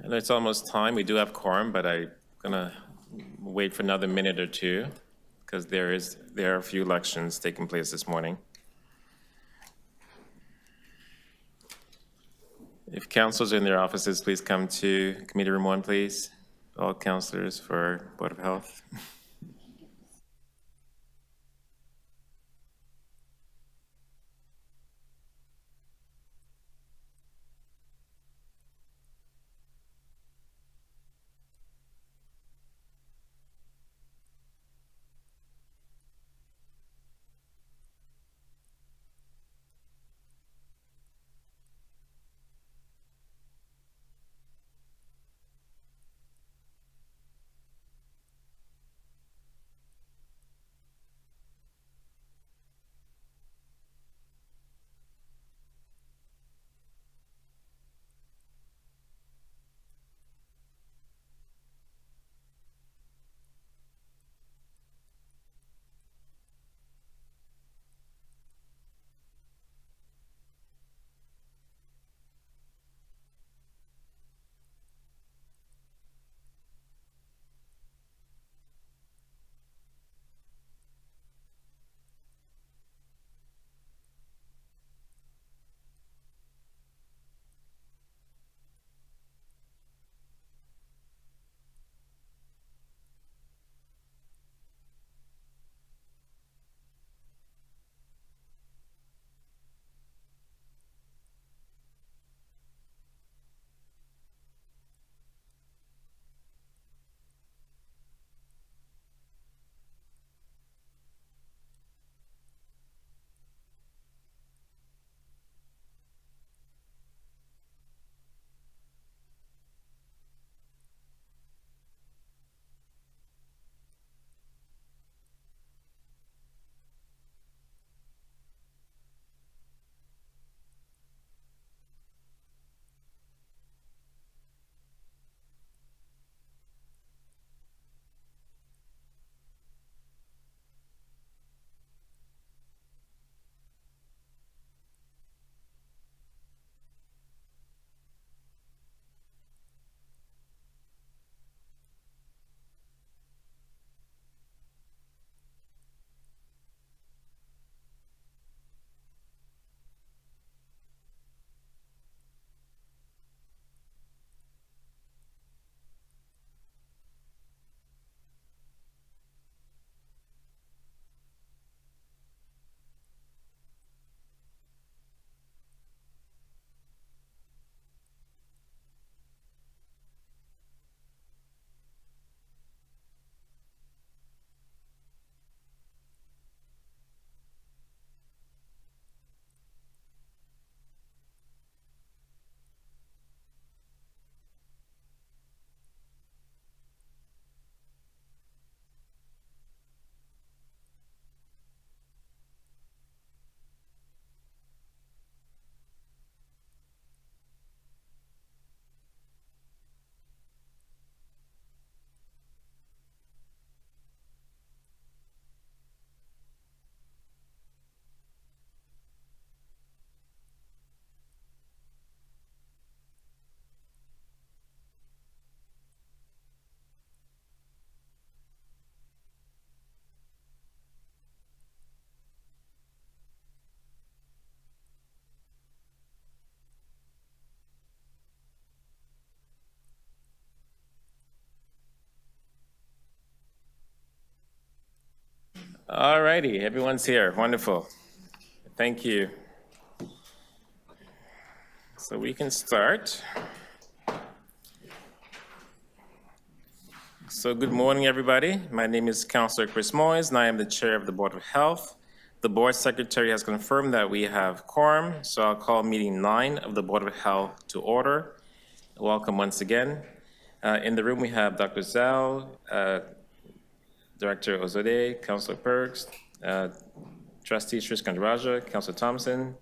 I know it's almost time. We do have quorum, but I'm gonna wait for another minute or two because there are a few elections taking place this morning. If councilors are in their offices, please come to committee room 1, please. All councilors for Board of Health. All righty, everyone's here. Wonderful. Thank you. So we can start. So good morning, everybody. My name is Councilor Chris Moyes, and I am the chair of the Board of Health. The board secretary has confirmed that we have quorum, so I'll call meeting 9 of the Board of Health to order. Welcome once again. In the room, we have Dr. Zhao, Director Ozode, Councilor Perks, Trustee Sriskandraja, Councilor Thompson,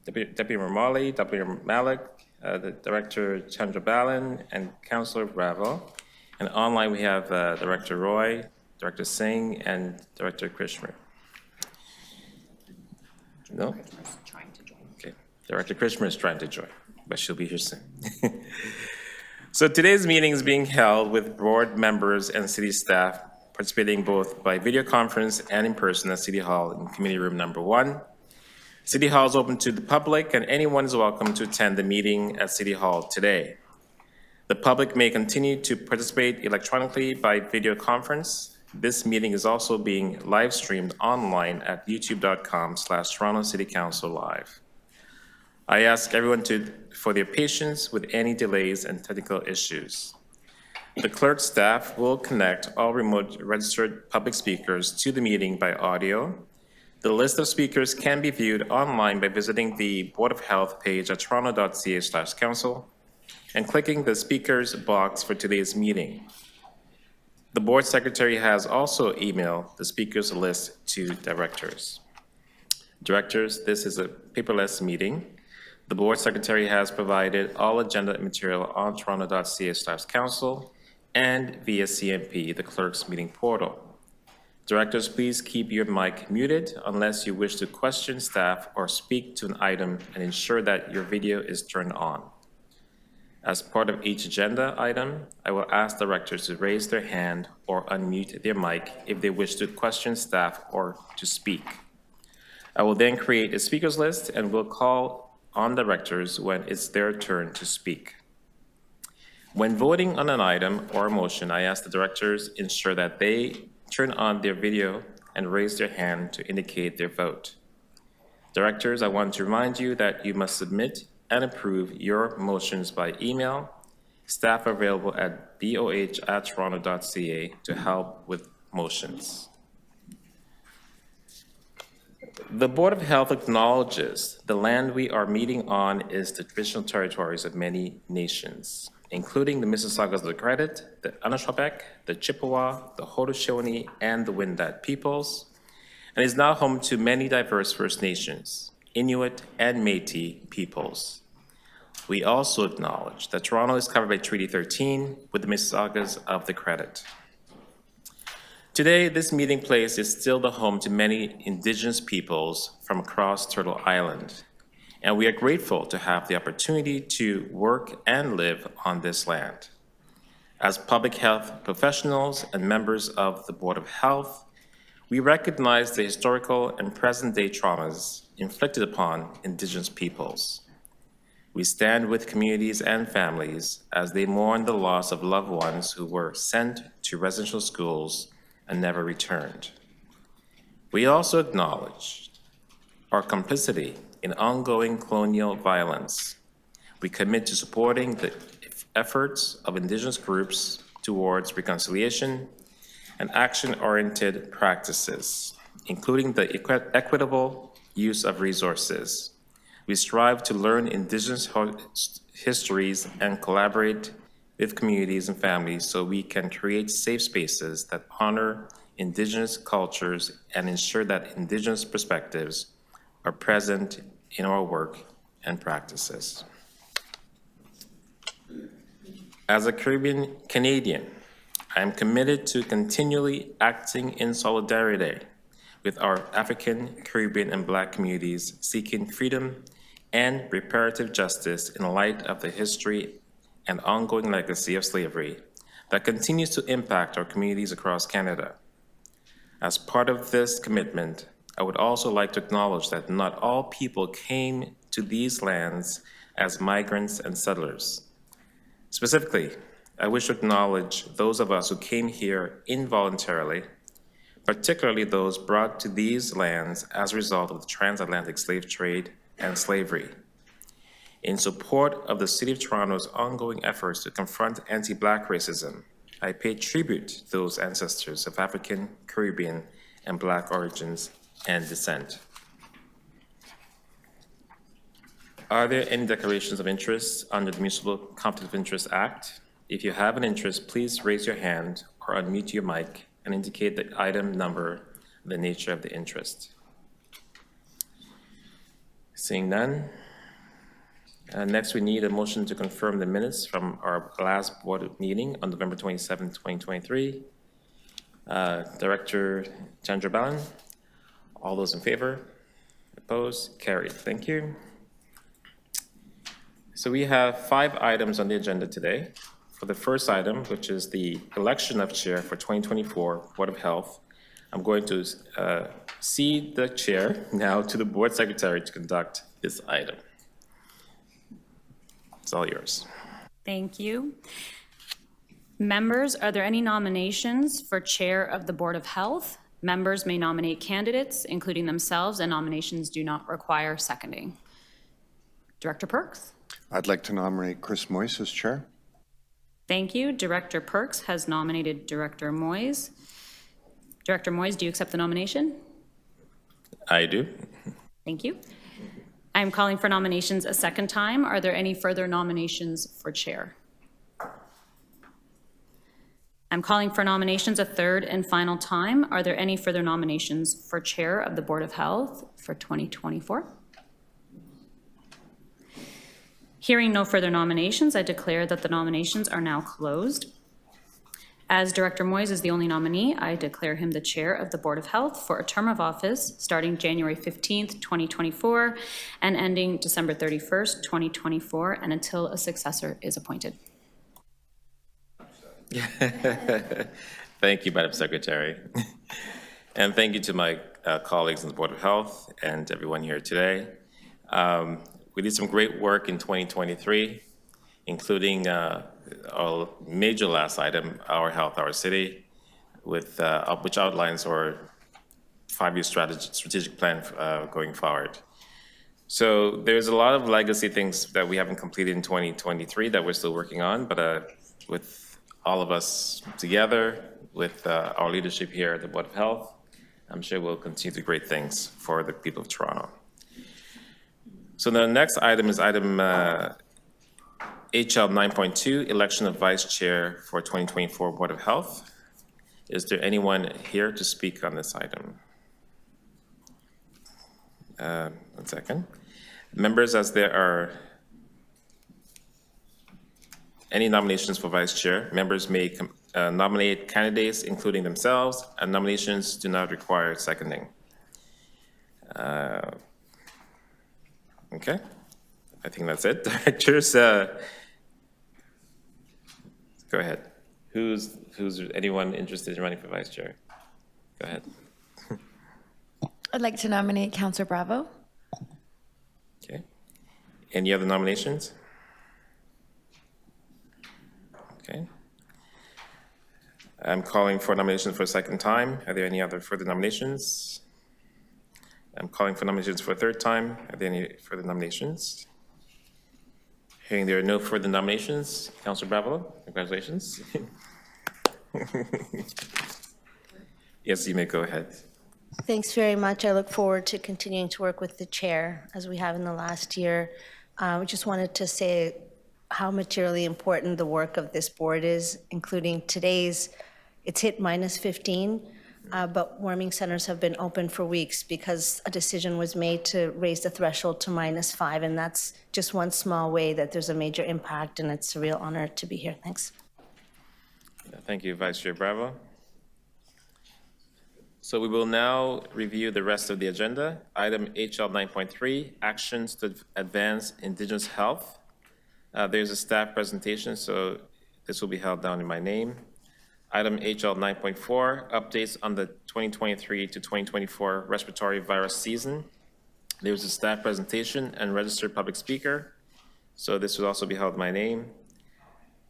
Deputy Ramali, Deputy Malik, the Director Chandra Balan, and Councilor Bravo. And online we have Director Roy, Director Singh, and Director Krishmer. No? Okay. Director Krishmer is trying to join, but she'll be here soon. So today's meeting is being held with board members and city staff participating both by video conference and in person at City Hall in Committee Room Number 1. City Hall is open to the public and anyone is welcome to attend the meeting at City Hall today. The public may continue to participate electronically by video conference. This meeting is also being live streamed online at youtube.com/Toronto City Council Live. I ask everyone for their patience with any delays and technical issues. The clerk staff will connect all remote registered public speakers to the meeting by audio. The list of speakers can be viewed online by visiting the Board of Health page at toronto.ca/council and clicking the speakers box for today's meeting. The board secretary has also emailed the speakers list to directors. Directors, this is a paperless meeting. The board secretary has provided all agenda material on toronto.ca/council and via CMP, the clerk's meeting portal. Directors, please keep your mic muted unless you wish to question staff or speak to an item, and ensure that your video is turned on. As part of each agenda item, I will ask directors to raise their hand or unmute their mic if they wish to question staff or to speak. I will then create a speakers list and will call on directors when it's their turn to speak. When voting on an item or a motion, I ask the directors ensure that they turn on their video and raise their hand to indicate their vote. Directors, I want to remind you that you must submit and approve your motions by email. Staff are available at boh@toronto.ca to help with motions. The Board of Health acknowledges the land we are meeting on is the traditional territories of many nations, including the Mississaugas of the Credit, the Anishwabeck, the Chippewa, the Haudenosaunee, and the Wendat peoples, and is now home to many diverse First Nations, Inuit, and Métis peoples. We also acknowledge that Toronto is covered by Treaty 13 with the Mississaugas of the Credit. Today, this meeting place is still the home to many Indigenous peoples from across Turtle Island, and we are grateful to have the opportunity to work and live on this land. As public health professionals and members of the Board of Health, we recognize the historical and present-day traumas inflicted upon Indigenous peoples. We stand with communities and families as they mourn the loss of loved ones who were sent to residential schools and never returned. We also acknowledge our complicity in ongoing colonial violence. We commit to supporting the efforts of Indigenous groups towards reconciliation and action-oriented practices, including the equitable use of resources. We strive to learn Indigenous histories and collaborate with communities and families so we can create safe spaces that honor Indigenous cultures and ensure that Indigenous perspectives are present in our work and practices. As a Caribbean Canadian, I am committed to continually acting in solidarity with our African, Caribbean, and Black communities seeking freedom and reparative justice in light of the history and ongoing legacy of slavery that continues to impact our communities across Canada. As part of this commitment, I would also like to acknowledge that not all people came to these lands as migrants and settlers. Specifically, I wish to acknowledge those of us who came here involuntarily, particularly those brought to these lands as a result of the transatlantic slave trade and slavery. In support of the City of Toronto's ongoing efforts to confront anti-Black racism, I pay tribute to those ancestors of African, Caribbean, and Black origins and descent. Are there any declarations of interest under the Municipal Conflict of Interest Act? If you have an interest, please raise your hand or unmute your mic and indicate the item number, the nature of the interest. Seeing none. Next, we need a motion to confirm the minutes from our last board meeting on November 27, 2023. Director Chandra Balan, all those in favor? Opposed? Carried. Thank you. So we have 5 items on the agenda today. for the first item, which is the election of chair for 2024 Board of Health, I'm going to cede the chair now to the board secretary to conduct this item. It's all yours. Thank you. Members, are there any nominations for chair of the Board of Health? Members may nominate candidates, including themselves, and nominations do not require seconding. Director Perks? I'd like to nominate Chris Moyse as chair. Thank you. Director Perks has nominated Director Moyse. Director Moyse, do you accept the nomination? I do. Thank you. I'm calling for nominations a second time. Are there any further nominations for chair? I'm calling for nominations a third and final time. Are there any further nominations for chair of the Board of Health for 2024? Hearing no further nominations, I declare that the nominations are now closed. As Director Moyse is the only nominee, I declare him the chair of the Board of Health for a term of office starting January 15th, 2024 and ending December 31st, 2024, and until a successor is appointed. Thank you, Madam Secretary. And thank you to my colleagues in the Board of Health and everyone here today. We did some great work in 2023, including our major last item, Our Health, Our City, with which outlines our 5-year strategic plan going forward. So there's a lot of legacy things that we haven't completed in 2023 that we're still working on, but with all of us together, with our leadership here at the Board of Health, I'm sure we'll continue to do great things for the people of Toronto. So the next item is item HL 9.2, election of vice chair for 2024 Board of Health. Is there anyone here to speak on this item? 1 second. Members, as there are any nominations for vice chair, members may nominate candidates, including themselves, and nominations do not require seconding. Okay, I think that's it. Directors, go ahead. Who's anyone interested in running for vice chair? Go ahead. I'd like to nominate Councillor Bravo. Okay. Any other nominations? Okay. I'm calling for nominations for a second time. Are there any other further nominations? I'm calling for nominations for a third time. Are there any further nominations? Hearing there are no further nominations, Councillor Bravo, congratulations. Yes, you may go ahead. Thanks very much. I look forward to continuing to work with the chair as we have in the last year. We just wanted to say how materially important the work of this board is, including today's, it's hit -15, but warming centers have been open for weeks because a decision was made to raise the threshold to -5, and that's just one small way that there's a major impact, and it's a real honor to be here. Thanks. Thank you, Vice Chair Bravo. So we will now review the rest of the agenda. Item HL 9.3, actions to advance Indigenous health. There's a staff presentation, so this will be held down in my name. Item HL 9.4, updates on the 2023 to 2024 respiratory virus season. There's a staff presentation and registered public speaker, so this will also be held in my name.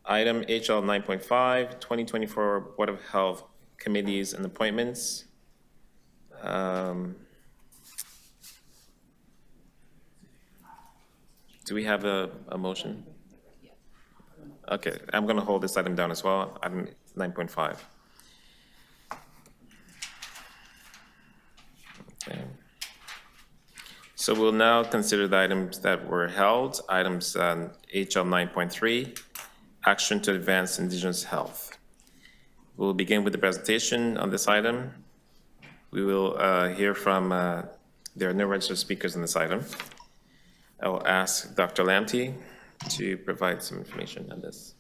Item HL 9.5, 2024 Board of Health committees and appointments. Do we have a motion? Okay, I'm going to hold this item down as well, item 9.5. Okay. So we'll now consider the items that were held. Items HL 9.3, action to advance Indigenous health. We'll begin with the presentation on this item. We will hear from, there are no registered speakers on this item. I will ask Dr. Lamptey to provide some information on this.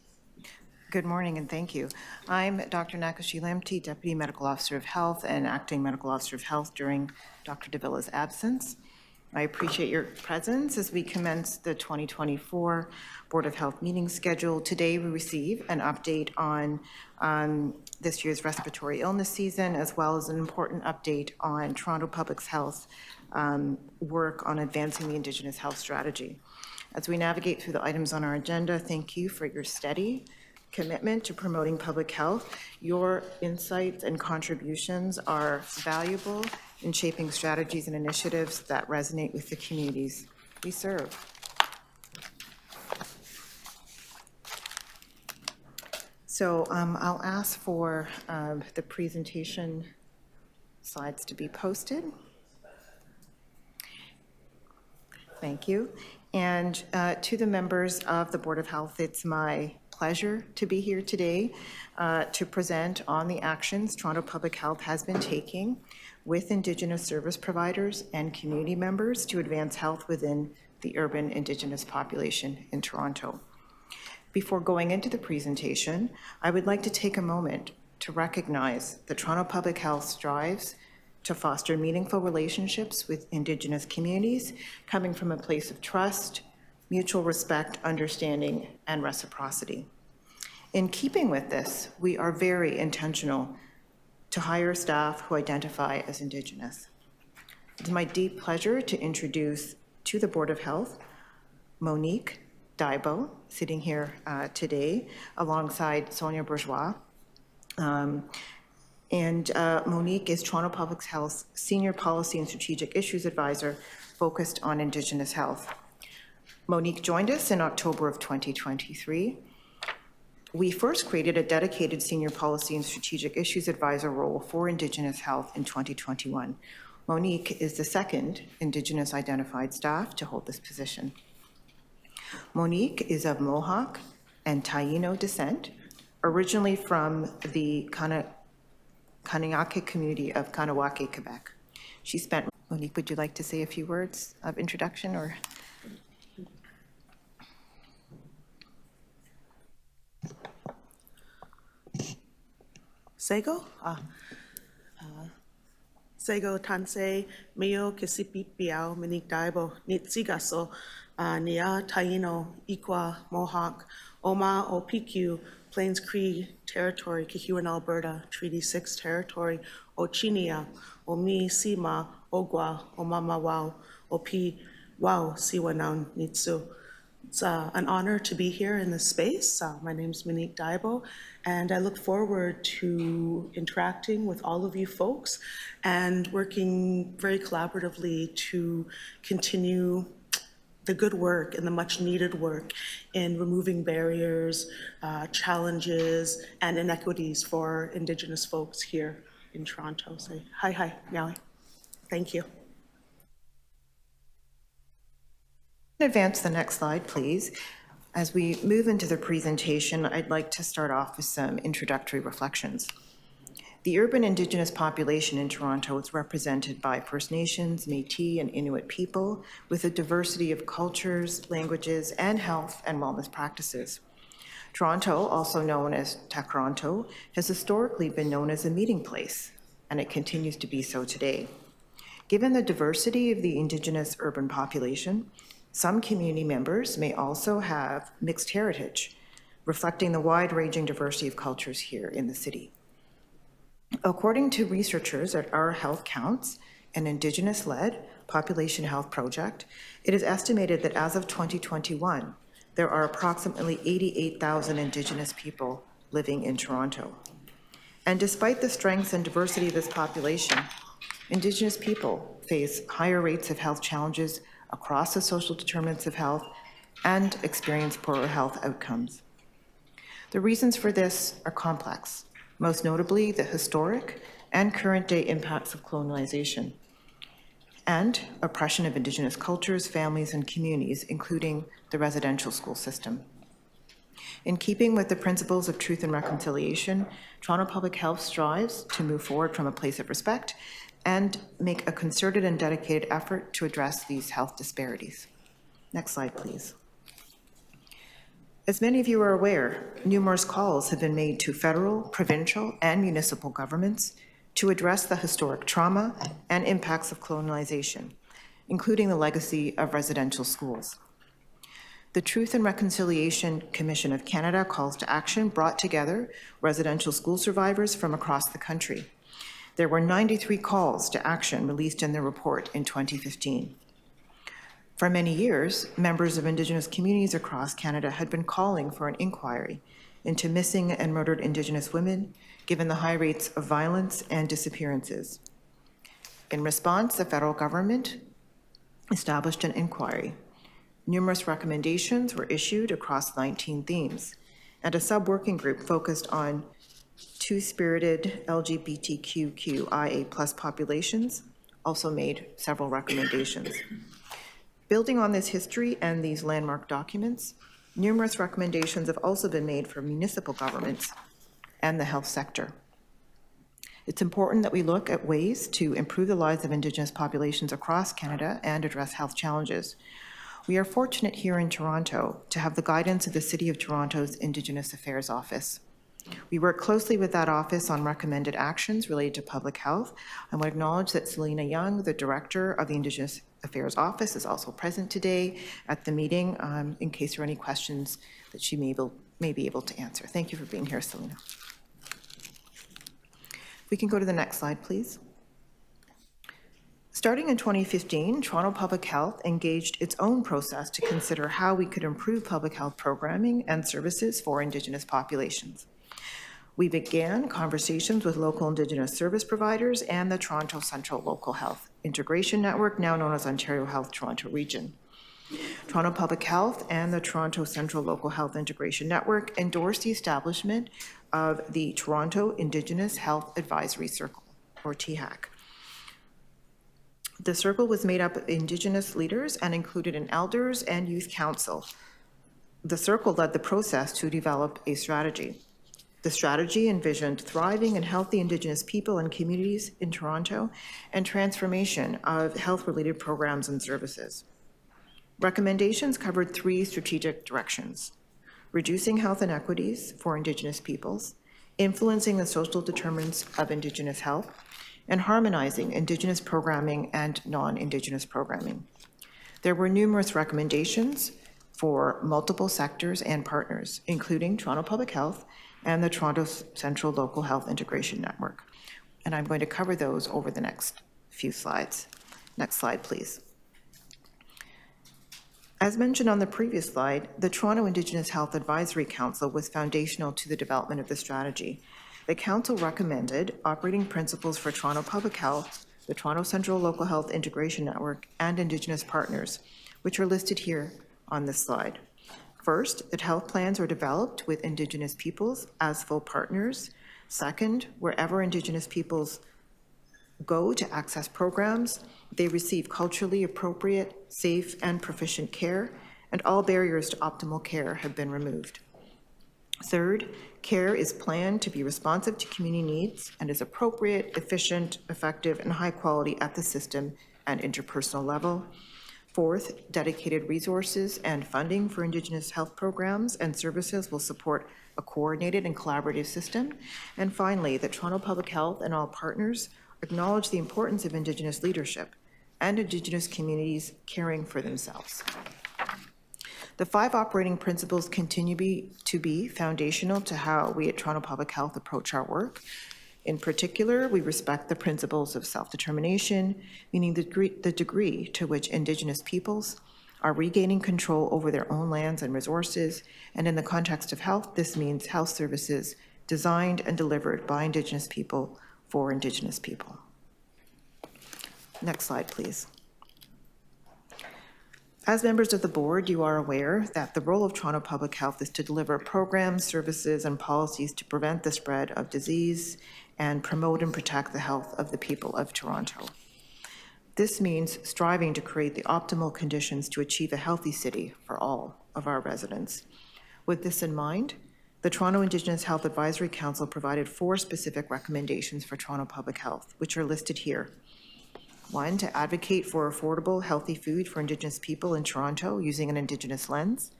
Good morning and thank you. I'm Dr. Nakashi Lamptey, Deputy Medical Officer of Health and Acting Medical Officer of Health during Dr. Davila's absence. I appreciate your presence as we commence the 2024 Board of Health meeting schedule. Today, we receive an update on this year's respiratory illness season, as well as an important update on Toronto Public Health work on advancing the Indigenous health strategy. As we navigate through the items on our agenda, thank you for your steady commitment to promoting public health. Your insights and contributions are valuable in shaping strategies and initiatives that resonate with the communities we serve. So I'll ask for the presentation slides to be posted. Thank you. And to the members of the Board of Health, it's my pleasure to be here today to present on the actions Toronto Public Health has been taking with Indigenous service providers and community members to advance health within the urban Indigenous population in Toronto. Before going into the presentation, I would like to take a moment to recognize that Toronto Public Health strives to foster meaningful relationships with Indigenous communities, coming from a place of trust, mutual respect, understanding, and reciprocity. In keeping with this, we are very intentional to hire staff who identify as Indigenous. It is my deep pleasure to introduce to the Board of Health Monique Daibo, sitting here today alongside Sonia Bourgeois. Monique is Toronto Public Health's Senior Policy and Strategic Issues Advisor focused on Indigenous health. Monique joined us in October of 2023. We first created a dedicated Senior Policy and Strategic Issues Advisor role for Indigenous health in 2021. Monique is the second Indigenous identified staff to hold this position. Monique is of Mohawk and Taino descent, originally from the Kaneoke community of Kanawake, Quebec. She spent, Monique, would you like to say a few words of introduction or? Sego? Sego Tanse, Mio Kisipi Piao, Monique Daibo, Nitsigaso, Nia Taino, Ikwa, Mohawk, Oma o PQ, Plains Cree Territory, Kihiwan, Alberta, Treaty 6 Territory, Ochinia, Omi Sima, Ogwa, Omamawao, Opi, Wow, Siwanaun, Nitsu. It's an honor to be here in this space. My name is Monique Daibo, and I look forward to interacting with all of you folks and working very collaboratively to continue the good work and the much needed work in removing barriers, challenges, and inequities for Indigenous folks here in Toronto. So, hi, Meowie. Thank you. Advance the next slide, please. As we move into the presentation, I'd like to start off with some introductory reflections. The urban Indigenous population in Toronto is represented by First Nations, Métis, and Inuit people with a diversity of cultures, languages, and health and wellness practices. Toronto, also known as Takronto, has historically been known as a meeting place, and it continues to be so today. Given the diversity of the Indigenous urban population, some community members may also have mixed heritage, reflecting the wide-ranging diversity of cultures here in the city. According to researchers at Our Health Counts, an Indigenous-led population health project, it is estimated that as of 2021, there are approximately 88,000 Indigenous people living in Toronto. And despite the strength and diversity of this population, Indigenous people face higher rates of health challenges across the social determinants of health and experience poorer health outcomes. The reasons for this are complex, most notably the historic and current day impacts of colonialization and oppression of Indigenous cultures, families, and communities, including the residential school system. In keeping with the principles of truth and reconciliation, Toronto Public Health strives to move forward from a place of respect and make a concerted and dedicated effort to address these health disparities. Next slide, please. As many of you are aware, numerous calls have been made to federal, provincial, and municipal governments to address the historic trauma and impacts of colonialization, including the legacy of residential schools. The Truth and Reconciliation Commission of Canada Calls to Action brought together residential school survivors from across the country. There were 93 calls to action released in the report in 2015. For many years, members of Indigenous communities across Canada had been calling for an inquiry into missing and murdered Indigenous women, given the high rates of violence and disappearances. In response, the federal government established an inquiry. Numerous recommendations were issued across 19 themes, and a sub-working group focused on two-spirited LGBTQIA+ populations also made several recommendations. Building on this history and these landmark documents, numerous recommendations have also been made for municipal governments and the health sector. It's important that we look at ways to improve the lives of Indigenous populations across Canada and address health challenges. We are fortunate here in Toronto to have the guidance of the City of Toronto's Indigenous Affairs Office. We work closely with that office on recommended actions related to public health. I want to acknowledge that Selena Young, the Director of the Indigenous Affairs Office, is also present today at the meeting in case there are any questions that she may be able to answer. Thank you for being here, Selena. We can go to the next slide, please. Starting in 2015, Toronto Public Health engaged its own process to consider how we could improve public health programming and services for Indigenous populations. We began conversations with local Indigenous service providers and the Toronto Central Local Health Integration Network, now known as Ontario Health Toronto Region. Toronto Public Health and the Toronto Central Local Health Integration Network endorsed the establishment of the Toronto Indigenous Health Advisory Circle, or THAC. The circle was made up of Indigenous leaders and included an elders and youth council. The circle led the process to develop a strategy. The strategy envisioned thriving and healthy Indigenous people and communities in Toronto and transformation of health-related programs and services. Recommendations covered 3 strategic directions: reducing health inequities for Indigenous peoples, influencing the social determinants of Indigenous health, and harmonizing Indigenous programming and non-Indigenous programming. There were numerous recommendations for multiple sectors and partners, including Toronto Public Health and the Toronto Central Local Health Integration Network. And I'm going to cover those over the next few slides. Next slide, please. As mentioned on the previous slide, the Toronto Indigenous Health Advisory Council was foundational to the development of the strategy. The council recommended operating principles for Toronto Public Health, the Toronto Central Local Health Integration Network, and Indigenous partners, which are listed here on this slide. First, that health plans are developed with Indigenous peoples as full partners. Second, wherever Indigenous peoples go to access programs, they receive culturally appropriate, safe, and proficient care, and all barriers to optimal care have been removed. Third, care is planned to be responsive to community needs and is appropriate, efficient, effective, and high quality at the system and interpersonal level. Fourth, dedicated resources and funding for Indigenous health programs and services will support a coordinated and collaborative system. And finally, that Toronto Public Health and all partners acknowledge the importance of Indigenous leadership and Indigenous communities caring for themselves. The 5 operating principles continue to be foundational to how we at Toronto Public Health approach our work. In particular, we respect the principles of self-determination, meaning the degree to which Indigenous peoples are regaining control over their own lands and resources. And in the context of health, this means health services designed and delivered by Indigenous people for Indigenous people. Next slide, please. As members of the board, you are aware that the role of Toronto Public Health is to deliver programs, services, and policies to prevent the spread of disease and promote and protect the health of the people of Toronto. This means striving to create the optimal conditions to achieve a healthy city for all of our residents. With this in mind, the Toronto Indigenous Health Advisory Council provided 4 specific recommendations for Toronto Public Health, which are listed here. 1, to advocate for affordable, healthy food for Indigenous people in Toronto using an Indigenous lens.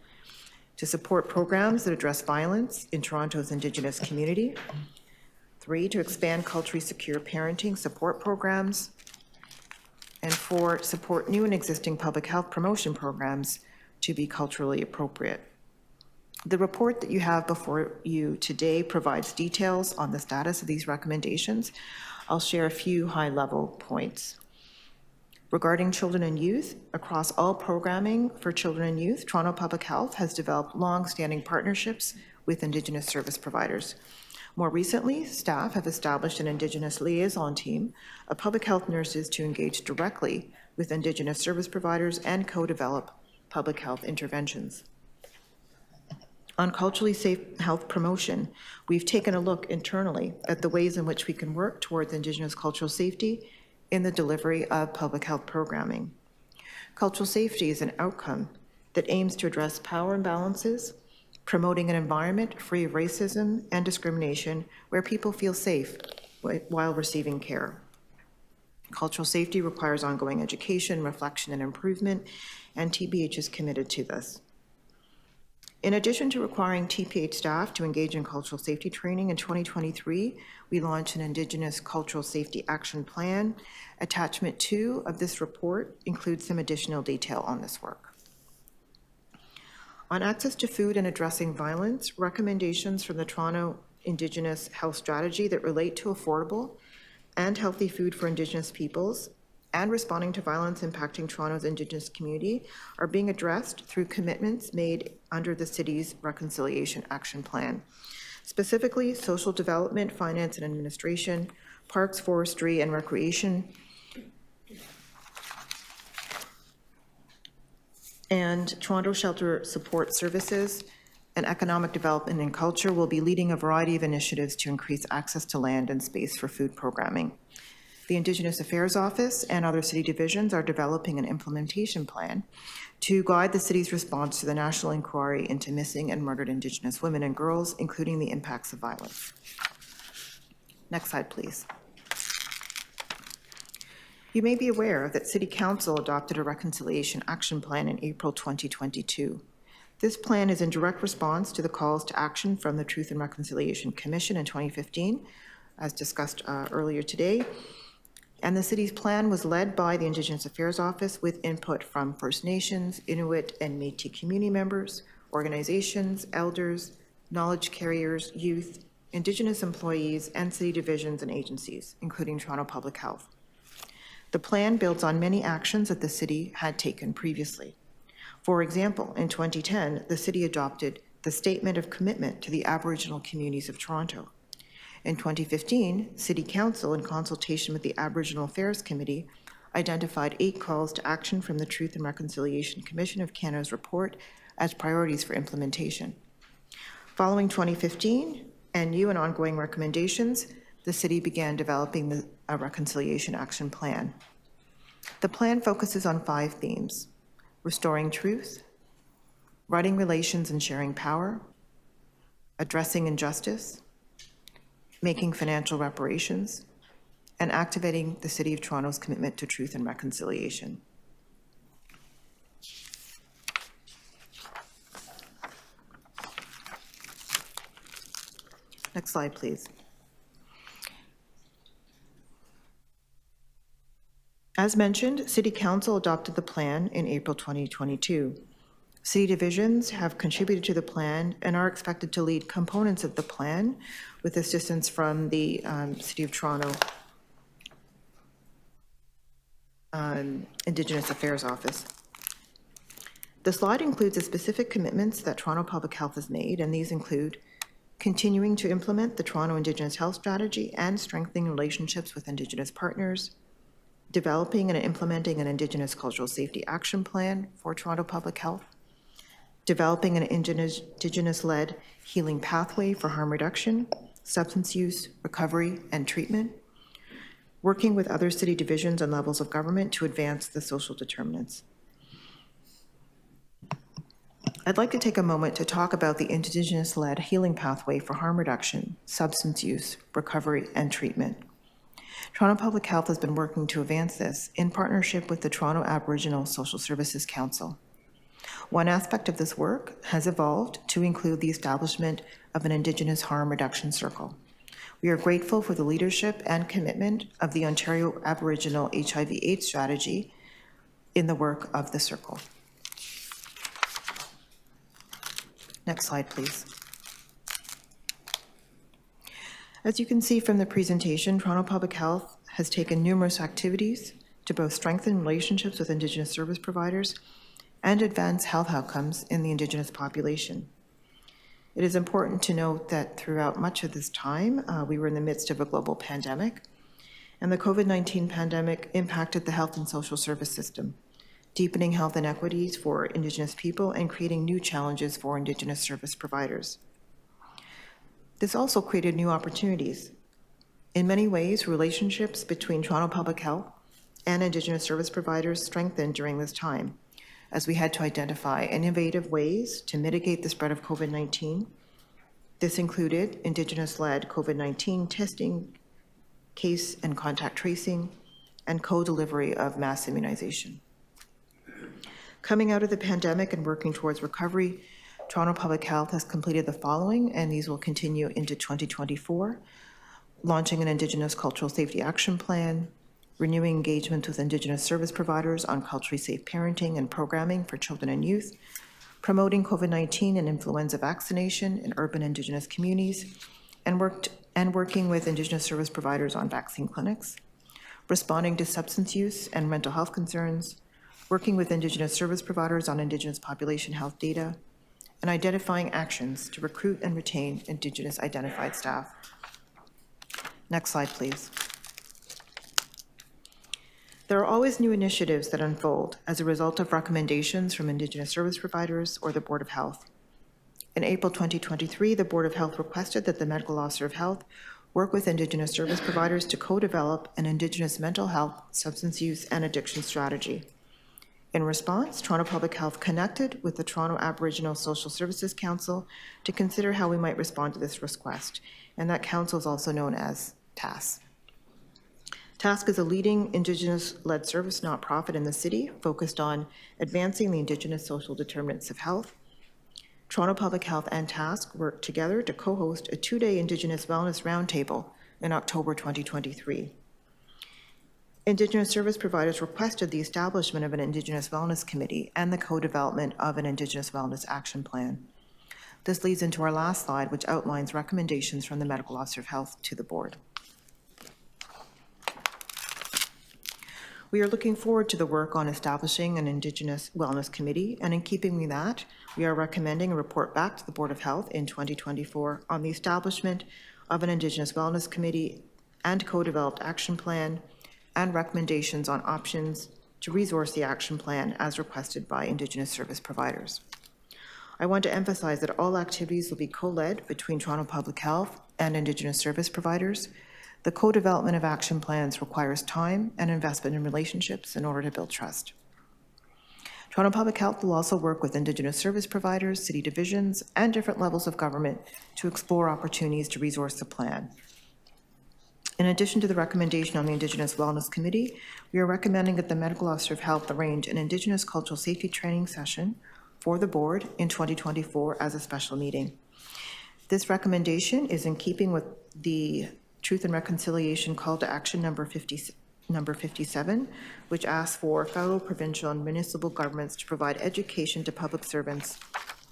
To support programs that address violence in Toronto's Indigenous community. 3, to expand culturally secure parenting support programs. And 4, support new and existing public health promotion programs to be culturally appropriate. The report that you have before you today provides details on the status of these recommendations. I'll share a few high-level points. Regarding children and youth, across all programming for children and youth, Toronto Public Health has developed long-standing partnerships with Indigenous service providers. More recently, staff have established an Indigenous liaison team of public health nurses to engage directly with Indigenous service providers and co-develop public health interventions. On culturally safe health promotion, we've taken a look internally at the ways in which we can work towards Indigenous cultural safety in the delivery of public health programming. Cultural safety is an outcome that aims to address power imbalances, promoting an environment free of racism and discrimination where people feel safe while receiving care. Cultural safety requires ongoing education, reflection, and improvement, and TPH is committed to this. In addition to requiring TPH staff to engage in cultural safety training, in 2023, we launched an Indigenous Cultural Safety Action Plan. Attachment 2 of this report includes some additional detail on this work. On access to food and addressing violence, recommendations from the Toronto Indigenous Health Strategy that relate to affordable and healthy food for Indigenous peoples and responding to violence impacting Toronto's Indigenous community are being addressed through commitments made under the city's Reconciliation Action Plan. Specifically, social development, finance and administration, parks, forestry, and recreation, and Toronto Shelter Support Services and Economic Development and Culture will be leading a variety of initiatives to increase access to land and space for food programming. The Indigenous Affairs Office and other city divisions are developing an implementation plan to guide the city's response to the national inquiry into missing and murdered Indigenous women and girls, including the impacts of violence. Next slide, please. You may be aware that City Council adopted a Reconciliation Action Plan in April 2022. This plan is in direct response to the calls to action from the Truth and Reconciliation Commission in 2015, as discussed earlier today. And the city's plan was led by the Indigenous Affairs Office with input from First Nations, Inuit, and Métis community members, organizations, elders, knowledge carriers, youth, Indigenous employees, and city divisions and agencies, including Toronto Public Health. The plan builds on many actions that the city had taken previously. For example, in 2010, the city adopted the Statement of Commitment to the Aboriginal Communities of Toronto. In 2015, City Council, in consultation with the Aboriginal Affairs Committee, identified 8 calls to action from the Truth and Reconciliation Commission of Canada's report as priorities for implementation. Following 2015 and new and ongoing recommendations, the city began developing a Reconciliation Action Plan. The plan focuses on 5 themes: restoring truth, righting relations and sharing power, addressing injustice, making financial reparations, and activating the City of Toronto's commitment to truth and reconciliation. Next slide, please. As mentioned, City Council adopted the plan in April 2022. City divisions have contributed to the plan and are expected to lead components of the plan with assistance from the City of Toronto Indigenous Affairs Office. The slide includes the specific commitments that Toronto Public Health has made, and these include continuing to implement the Toronto Indigenous Health Strategy and strengthening relationships with Indigenous partners, developing and implementing an Indigenous Cultural Safety Action Plan for Toronto Public Health, developing an Indigenous-led healing pathway for harm reduction, substance use, recovery, and treatment, working with other city divisions and levels of government to advance the social determinants. I'd like to take a moment to talk about the Indigenous-led healing pathway for harm reduction, substance use, recovery, and treatment. Toronto Public Health has been working to advance this in partnership with the Toronto Aboriginal Social Services Council. One aspect of this work has evolved to include the establishment of an Indigenous harm reduction circle, We are grateful for the leadership and commitment of the Ontario Aboriginal HIV/AIDS strategy in the work of the Circle. Next slide, please. As you can see from the presentation, Toronto Public Health has taken numerous activities to both strengthen relationships with Indigenous service providers and advance health outcomes in the Indigenous population. It is important to note that throughout much of this time, we were in the midst of a global pandemic, and the COVID-19 pandemic impacted the health and social service system, deepening health inequities for Indigenous people and creating new challenges for Indigenous service providers. This also created new opportunities. In many ways, relationships between Toronto Public Health and Indigenous service providers strengthened during this time, as we had to identify innovative ways to mitigate the spread of COVID-19. This included Indigenous-led COVID-19 testing, case and contact tracing, and co-delivery of mass immunization. Coming out of the pandemic and working towards recovery, Toronto Public Health has completed the following, and these will continue into 2024, launching an Indigenous Cultural Safety Action Plan, renewing engagement with Indigenous service providers on culturally safe parenting and programming for children and youth, promoting COVID-19 and influenza vaccination in urban Indigenous communities, and working with Indigenous service providers on vaccine clinics, responding to substance use and mental health concerns, working with Indigenous service providers on Indigenous population health data, and identifying actions to recruit and retain Indigenous identified staff. Next slide, please. There are always new initiatives that unfold as a result of recommendations from Indigenous service providers or the Board of Health. In April 2023, the Board of Health requested that the Medical Officer of Health work with Indigenous service providers to co-develop an Indigenous mental health, substance use, and addiction strategy. In response, Toronto Public Health connected with the Toronto Aboriginal Social Services Council to consider how we might respond to this request, and that council is also known as TASC. TASC is a leading Indigenous-led service nonprofit in the city focused on advancing the Indigenous social determinants of health. Toronto Public Health and TASC worked together to co-host a 2-day Indigenous Wellness Roundtable in October 2023. Indigenous service providers requested the establishment of an Indigenous Wellness Committee and the co-development of an Indigenous Wellness Action Plan. This leads into our last slide, which outlines recommendations from the Medical Officer of Health to the board. We are looking forward to the work on establishing an Indigenous Wellness Committee, and in keeping with that, we are recommending a report back to the Board of Health in 2024 on the establishment of an Indigenous Wellness Committee and co-developed action plan, and recommendations on options to resource the action plan as requested by Indigenous service providers. I want to emphasize that all activities will be co-led between Toronto Public Health and Indigenous service providers. The co-development of action plans requires time and investment in relationships in order to build trust. Toronto Public Health will also work with Indigenous service providers, city divisions, and different levels of government to explore opportunities to resource the plan. In addition to the recommendation on the Indigenous Wellness Committee, we are recommending that the Medical Officer of Health arrange an Indigenous cultural safety training session for the board in 2024 as a special meeting. This recommendation is in keeping with the Truth and Reconciliation Call to Action number 57, which asks for federal, provincial, and municipal governments to provide education to public servants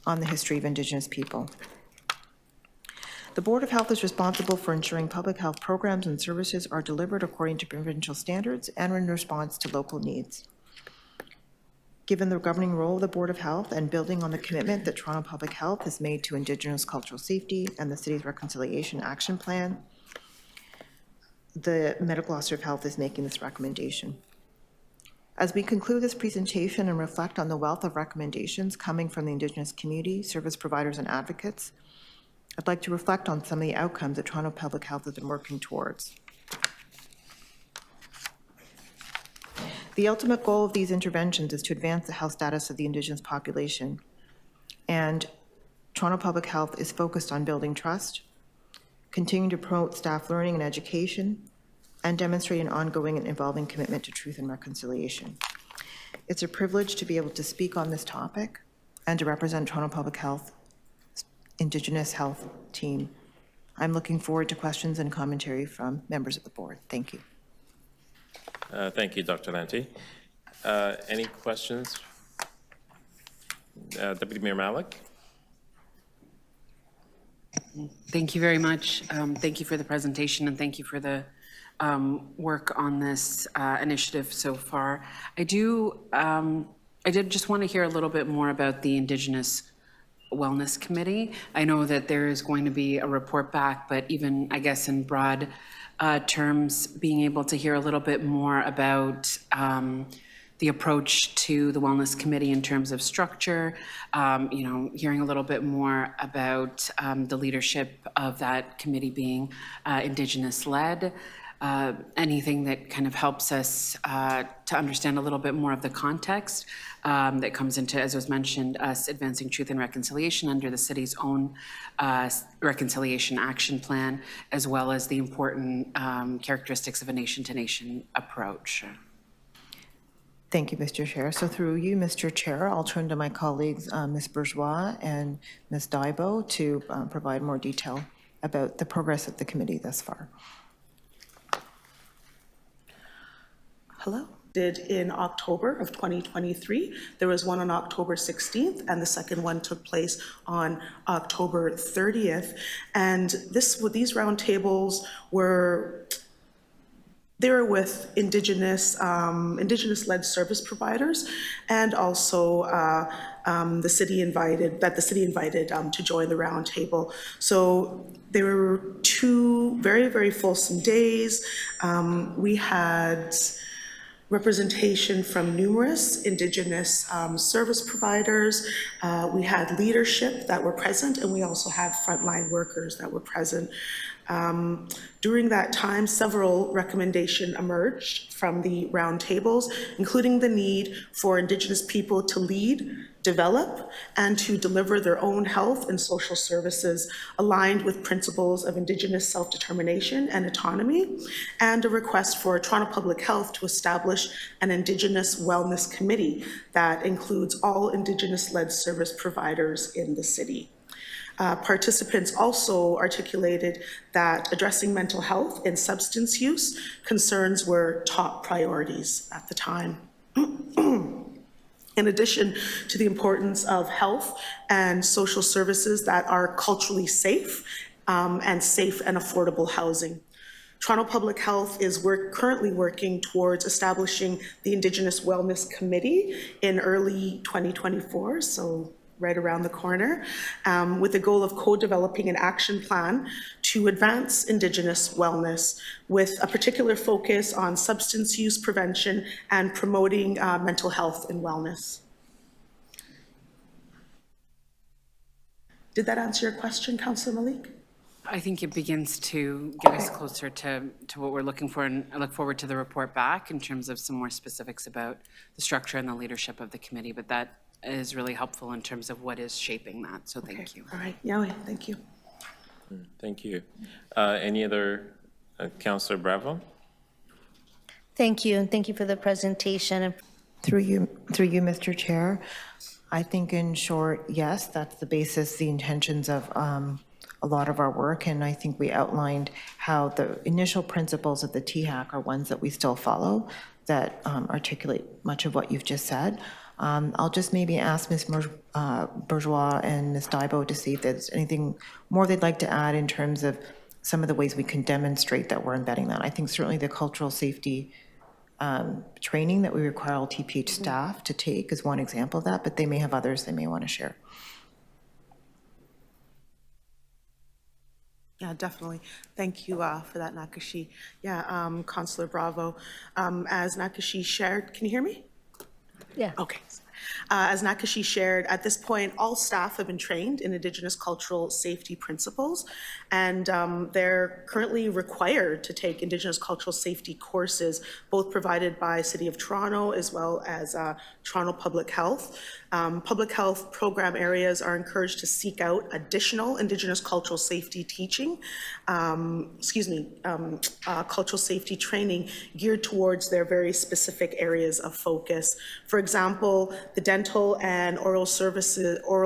on the history of Indigenous people. The Board of Health is responsible for ensuring public health programs and services are delivered according to provincial standards and in response to local needs. Given the governing role of the Board of Health and building on the commitment that Toronto Public Health has made to Indigenous cultural safety and the city's reconciliation action plan, the Medical Officer of Health is making this recommendation. As we conclude this presentation and reflect on the wealth of recommendations coming from the Indigenous community, service providers, and advocates, I'd like to reflect on some of the outcomes that Toronto Public Health has been working towards. The ultimate goal of these interventions is to advance the health status of the Indigenous population, and Toronto Public Health is focused on building trust, continuing to promote staff learning and education, and demonstrate an ongoing and evolving commitment to truth and reconciliation. It's a privilege to be able to speak on this topic and to represent Toronto Public Health Indigenous health team I'm looking forward to questions and commentary from members of the board. Thank you. Thank you, Dr. Lanty. Any questions? Deputy Mayor Malik? Thank you very much. Thank you for the presentation and thank you for the work on this initiative so far. I did just want to hear a little bit more about the Indigenous Wellness Committee. I know that there is going to be a report back, but even, I guess, in broad terms, being able to hear a little bit more about the approach to the Wellness Committee in terms of structure, hearing a little bit more about the leadership of that committee being Indigenous-led, anything that kind of helps us to understand a little bit more of the context that comes into, as was mentioned, us advancing truth and reconciliation under the city's own reconciliation action plan, as well as the important characteristics of a nation-to-nation approach. Thank you, Mr. Chair. So through you, Mr. Chair, I'll turn to my colleagues, Ms. Bourgeois and Ms. Daibo, to provide more detail about the progress of the committee thus far. Hello. Did in October of 2023. There was one on October 16th, and the second one took place on October 30th. And these roundtables were with Indigenous-led service providers, and also the city invited to join the roundtable. So there were 2 very, very fulsome days. We had representation from numerous Indigenous service providers. We had leadership that were present, and we also had frontline workers that were present. During that time, several recommendations emerged from the roundtables, including the need for Indigenous people to lead, develop, and to deliver their own health and social services aligned with principles of Indigenous self-determination and autonomy, and a request for Toronto Public Health to establish an Indigenous Wellness Committee that includes all Indigenous-led service providers in the city. Participants also articulated that addressing mental health and substance use concerns were top priorities at the time. In addition to the importance of health and social services that are culturally safe and affordable housing. Toronto Public Health is currently working towards establishing the Indigenous Wellness Committee in early 2024, so right around the corner, with the goal of co-developing an action plan to advance Indigenous wellness with a particular focus on substance use prevention and promoting mental health and wellness. Did that answer your question, Councillor Malik? I think it begins to get us closer to what we're looking for, and I look forward to the report back in terms of some more specifics about the structure and the leadership of the committee, but that is really helpful in terms of what is shaping that, so thank you. All right, yeah, thank you. Thank you. Any other, Councillor Bravo? Thank you, and thank you for the presentation. Through you, Mr. Chair, I think in short, yes, that's the basis, the intentions of a lot of our work, and I think we outlined how the initial principles of the THAC are ones that we still follow that articulate much of what you've just said. I'll just maybe ask Ms. Bourgeois and Ms. Daibo to see if there's anything more they'd like to add in terms of some of the ways we can demonstrate that we're embedding that. I think certainly the cultural safety training that we require all TPH staff to take is one example of that, but they may have others they may want to share. Yeah, definitely. Thank you for that, Nakashi. Yeah, Councillor Bravo. As Nakashi shared, can you hear me? Yeah. Okay. As Nakashi shared, at this point, all staff have been trained in Indigenous cultural safety principles, and they're currently required to take Indigenous cultural safety courses, both provided by City of Toronto as well as Toronto Public Health. Public health program areas are encouraged to seek out additional Indigenous cultural safety teaching, cultural safety training geared towards their very specific areas of focus. For example, the dental and oral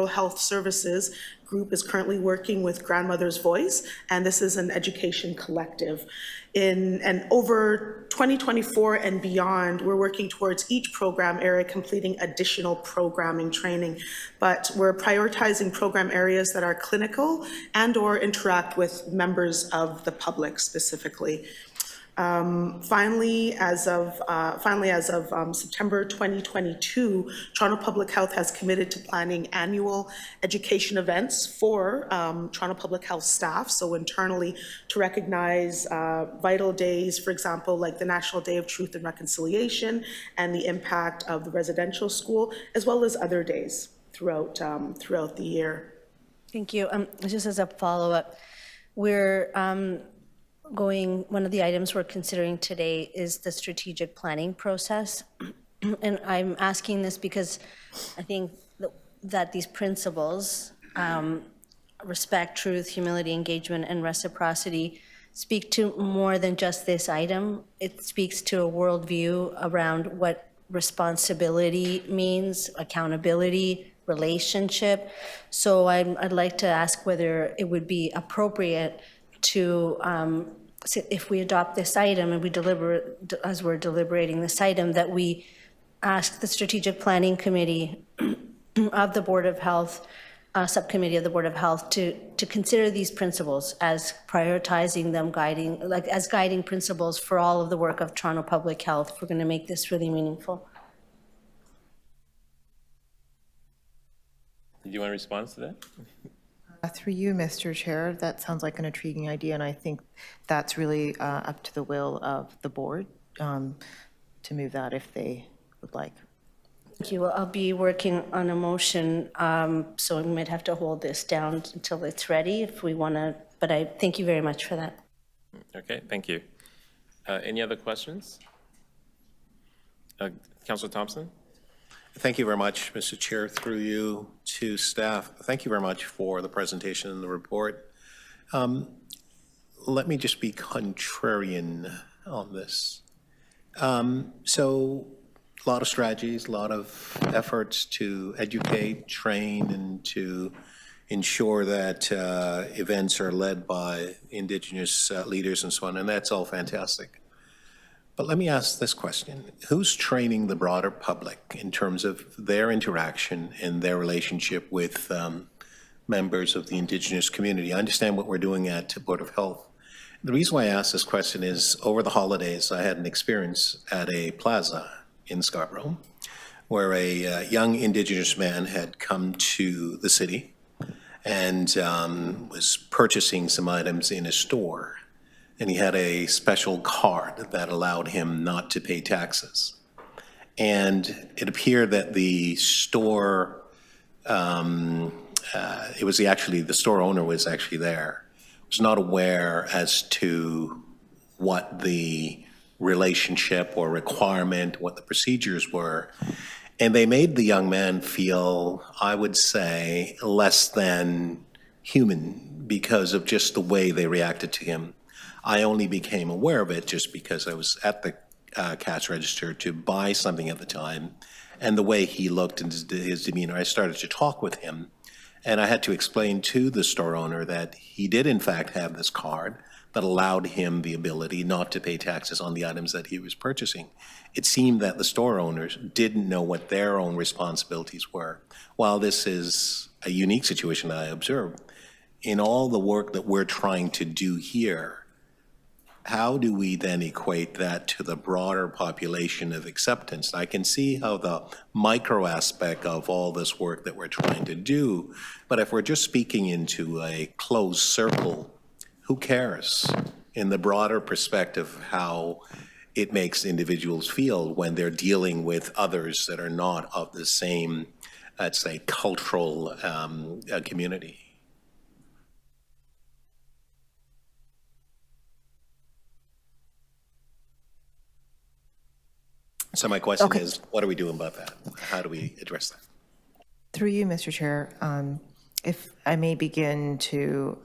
health services group is currently working with Grandmother's Voice, and this is an education collective. And over 2024 and beyond, we're working towards each program area completing additional programming training, but we're prioritizing program areas that are clinical and/or interact with members of the public specifically. Finally, as of September 2022, Toronto Public Health has committed to planning annual education events for Toronto Public Health staff, so internally to recognize vital days, for example, like the National Day of Truth and Reconciliation and the impact of the residential school, as well as other days throughout the year. Thank you. Just as a follow-up, one of the items we're considering today is the strategic planning process. And I'm asking this because I think that these principles, respect, truth, humility, engagement, and reciprocity, speak to more than just this item. It speaks to a worldview around what responsibility means, accountability, relationship. So I'd like to ask whether it would be appropriate to, if we adopt this item and we as we're deliberating this item, that we ask the Strategic Planning Committee of the Board of Health, subcommittee of the Board of Health, to consider these principles as prioritizing them, as guiding principles for all of the work of Toronto Public Health, if we're going to make this really meaningful. Do you want to respond to that? Through you, Mr. Chair, that sounds like an intriguing idea, and I think that's really up to the will of the board to move that if they would like. Thank you. Well, I'll be working on a motion, so we might have to hold this down until it's ready if we want to, but I thank you very much for that. Okay, thank you. Any other questions? Councilor Thompson? Thank you very much, Mr. Chair. Through you to staff, thank you very much for the presentation and the report. Let me just be contrarian on this. So a lot of strategies, a lot of efforts to educate, train, and to ensure that events are led by Indigenous leaders and so on, and that's all fantastic. But let me ask this question. Who's training the broader public in terms of their interaction and their relationship with members of the Indigenous community? I understand what we're doing at Board of Health. The reason why I ask this question is over the holidays, I had an experience at a plaza in Scarborough where a young Indigenous man had come to the city and was purchasing some items in a store. And he had a special card that allowed him not to pay taxes. And it appeared that the store, the store owner was actually there, was not aware as to what the relationship or requirement, what the procedures were. And they made the young man feel, I would say, less than human because of just the way they reacted to him. I only became aware of it just because I was at the cash register to buy something at the time, and the way he looked and his demeanor, I started to talk with him, and I had to explain to the store owner that he did in fact have this card that allowed him the ability not to pay taxes on the items that he was purchasing. It seemed that the store owners didn't know what their own responsibilities were. While this is a unique situation that I observed, in all the work that we're trying to do here, how do we then equate that to the broader population of acceptance? I can see how the micro aspect of all this work that we're trying to do, but if we're just speaking into a closed circle, who cares in the broader perspective how it makes individuals feel when they're dealing with others that are not of the same, let's say, cultural community? So my question is, what are we doing about that? How do we address that? Through you, Mr. Chair, if I may begin to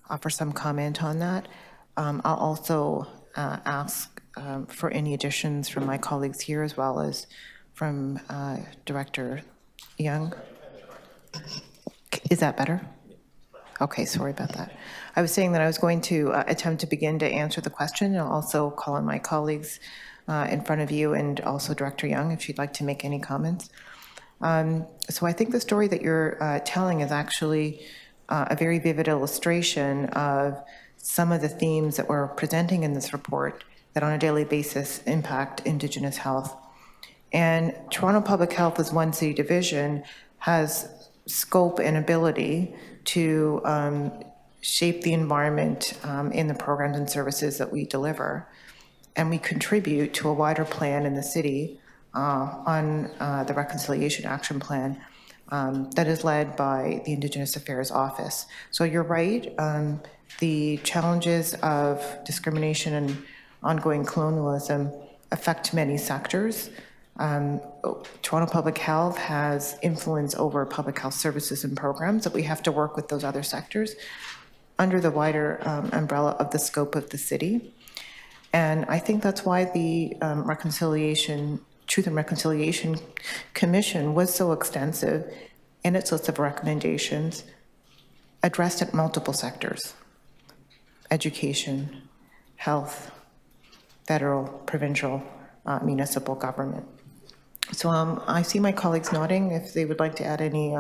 offer some comment on that, I'll also ask for any additions from my colleagues here as well as from Director Young. Is that better? Okay, sorry about that. I was saying that I was going to attempt to begin to answer the question, and also call on my colleagues in front of you, and also Director Young, if she'd like to make any comments. So I think the story that you're telling is actually a very vivid illustration of some of the themes that we're presenting in this report that on a daily basis impact Indigenous health. And Toronto Public Health, as one city division, has scope and ability to shape the environment in the programs and services that we deliver. And we contribute to a wider plan in the city on the Reconciliation Action Plan that is led by the Indigenous Affairs Office. So you're right, the challenges of discrimination and ongoing colonialism affect many sectors. Toronto Public Health has influence over public health services and programs that we have to work with those other sectors under the wider umbrella of the scope of the city. And I think that's why the Truth and Reconciliation Commission was so extensive in its list of recommendations, addressed at multiple sectors: education, health, federal, provincial, municipal government. So I see my colleagues nodding if they would like to add any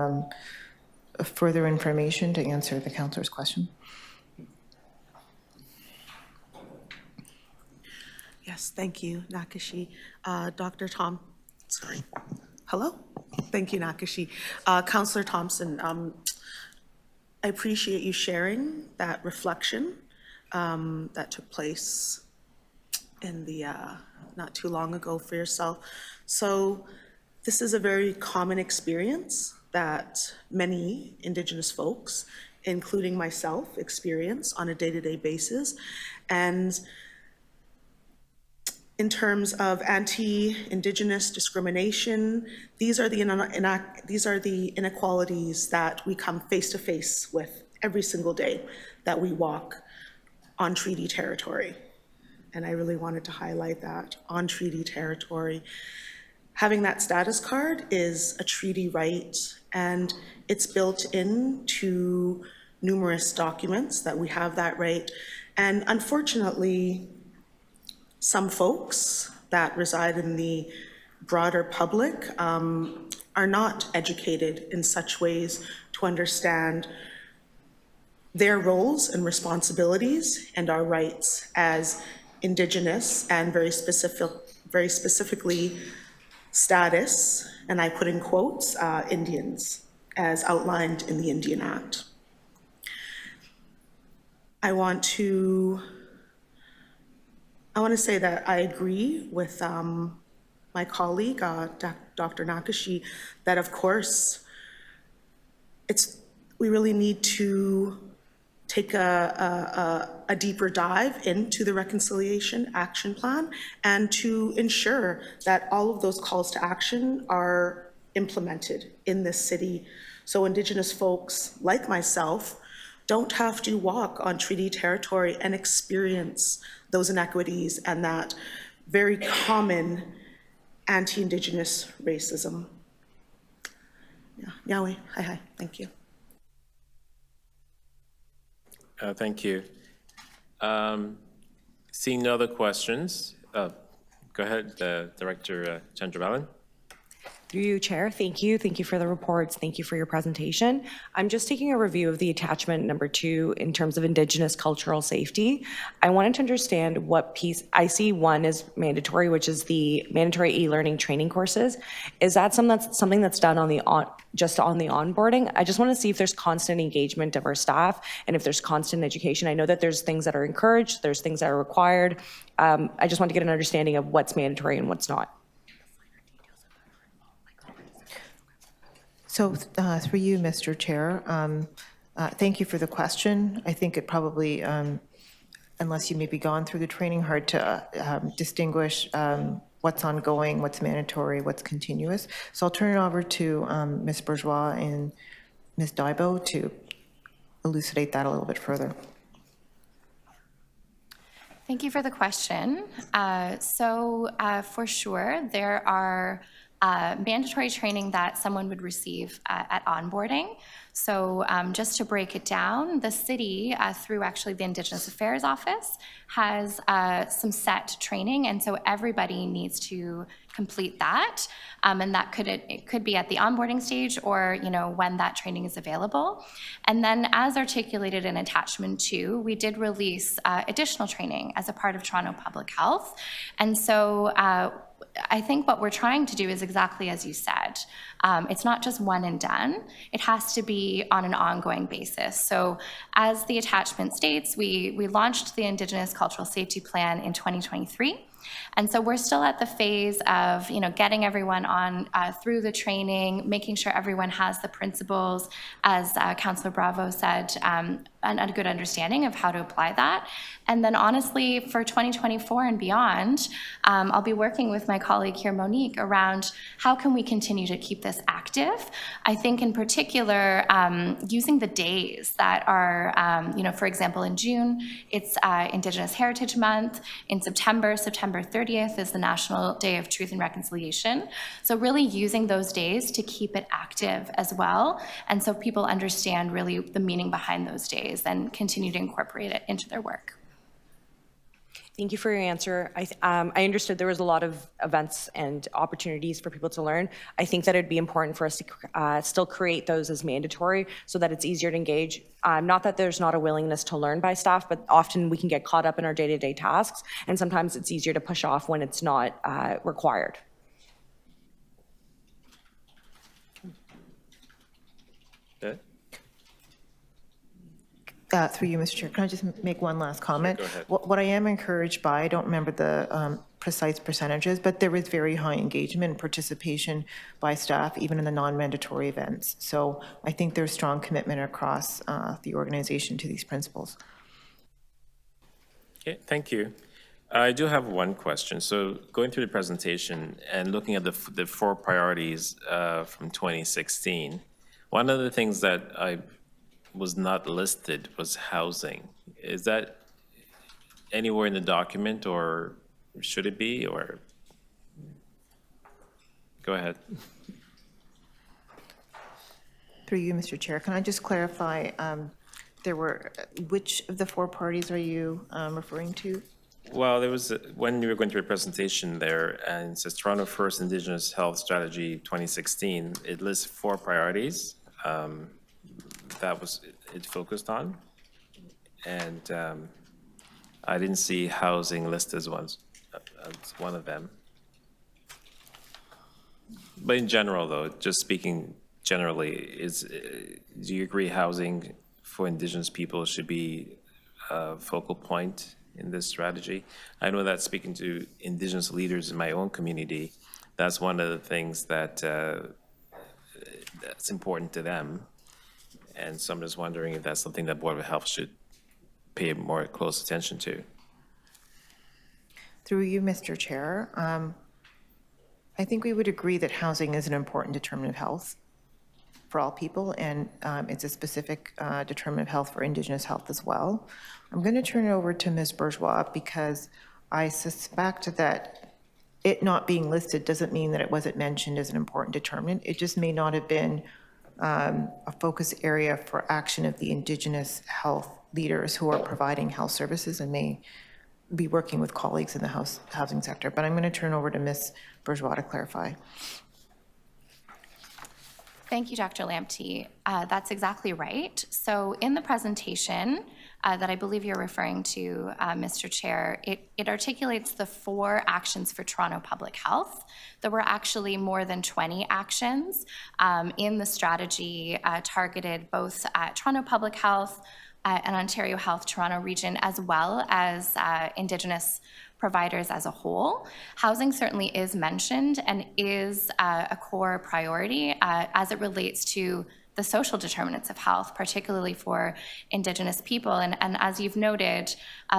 further information to answer the councillor's question. Yes, thank you, Nakashi. Dr. Tom, sorry. Hello? Thank you, Nakashi. Councillor Thompson, I appreciate you sharing that reflection that took place in the not too long ago for yourself. So this is a very common experience that many Indigenous folks, including myself, experience on a day-to-day basis. And in terms of anti-Indigenous discrimination, these are the inequalities that we come face to face with every single day that we walk on treaty territory. And I really wanted to highlight that, on treaty territory. Having that status card is a treaty right, and it's built into numerous documents that we have that right. And unfortunately, some folks that reside in the broader public are not educated in such ways to understand their roles and responsibilities and our rights as Indigenous, and very specifically status, and I put in quotes, Indians, as outlined in the Indian Act. I want to say that I agree with my colleague, Dr. Nakashi, that of course, we really need to take a deeper dive into the Reconciliation Action Plan and to ensure that all of those calls to action are implemented in this city, so Indigenous folks like myself don't have to walk on treaty territory and experience those inequities and that very common anti-Indigenous racism. Yeah. Yahweh, hi, thank you. Thank you. Seeing no other questions, go ahead, Director Chandrabalan. Through you, Chair. Thank you. Thank you for the reports. Thank you for your presentation. I'm just taking a review of the attachment number 2 in terms of Indigenous cultural safety. I wanted to understand what piece, I see one is mandatory, which is the mandatory e-learning training courses. Is that something that's done on just on the onboarding? I just want to see if there's constant engagement of our staff and if there's constant education. I know that there's things that are encouraged, there's things that are required. I just want to get an understanding of what's mandatory and what's not. So through you, Mr. Chair, thank you for the question. I think it probably, unless you maybe gone through the training, hard to distinguish what's ongoing, what's mandatory, what's continuous. So I'll turn it over to Ms. Bourgeois and Ms. Daibo to elucidate that a little bit further. Thank you for the question. For sure, there are mandatory training that someone would receive at onboarding. So just to break it down, the city, through actually the Indigenous Affairs Office, has some set training, and so everybody needs to complete that. And that it could be at the onboarding stage or, when that training is available. And then as articulated in attachment 2, we did release additional training as a part of Toronto Public Health. And so I think what we're trying to do is exactly as you said. It's not just one and done. It has to be on an ongoing basis. So as the attachment states, we launched the Indigenous Cultural Safety Plan in 2023. And so we're still at the phase of, getting everyone on through the training, making sure everyone has the principles, as Councillor Bravo said, and a good understanding of how to apply that. And then honestly, for 2024 and beyond, I'll be working with my colleague here, Monique, around how can we continue to keep this active. I think in particular, using the days that are, for example, in June, it's Indigenous Heritage Month. In September 30th is the National Day of Truth and Reconciliation. So really using those days to keep it active as well. And so people understand really the meaning behind those days and continue to incorporate it into their work. Thank you for your answer. I understood there was a lot of events and opportunities for people to learn. I think that it'd be important for us to still create those as mandatory so that it's easier to engage. Not that there's not a willingness to learn by staff, but often we can get caught up in our day-to-day tasks, and sometimes it's easier to push off when it's not required. Okay. Through you, Mr. Chair, can I just make one last comment? Sure, go ahead. What I am encouraged by, I don't remember the precise percentages, but there was very high engagement and participation by staff, even in the non-mandatory events. So I think there's strong commitment across the organization to these principles. Okay, thank you. I do have one question. So going through the presentation and looking at the 4 priorities from 2016, one of the things that I was not listed was housing. Is that anywhere in the document, or should it be, or? Go ahead. Through you, Mr. Chair, can I just clarify, which of the 4 parties are you referring to? Well, there was, when you were going through a presentation there, and it says Toronto First Indigenous Health Strategy 2016, it lists 4 priorities. That was it focused on, and I didn't see housing listed as one of them. But in general, though, just speaking generally, do you agree housing for Indigenous people should be a focal point in this strategy? I know that speaking to Indigenous leaders in my own community, that's one of the things that's important to them. And so I'm just wondering if that's something that Board of Health should pay more close attention to. Through you, Mr. Chair, I think we would agree that housing is an important determinant of health for all people, and it's a specific determinant of health for Indigenous health as well. I'm going to turn it over to Ms. Bourgeois because I suspect that it not being listed doesn't mean that it wasn't mentioned as an important determinant. It just may not have been a focus area for action of the Indigenous health leaders who are providing health services and may be working with colleagues in the housing sector. But I'm going to turn over to Ms. Bourgeois to clarify. Thank you, Dr. Lamptey. That's exactly right. So in the presentation that I believe you're referring to, Mr. Chair, it articulates the 4 actions for Toronto Public Health. There were actually more than 20 actions in the strategy targeted both at Toronto Public Health and Ontario Health Toronto Region, as well as Indigenous providers as a whole. Housing certainly is mentioned and is a core priority as it relates to the social determinants of health, particularly for Indigenous people. And as you've noted,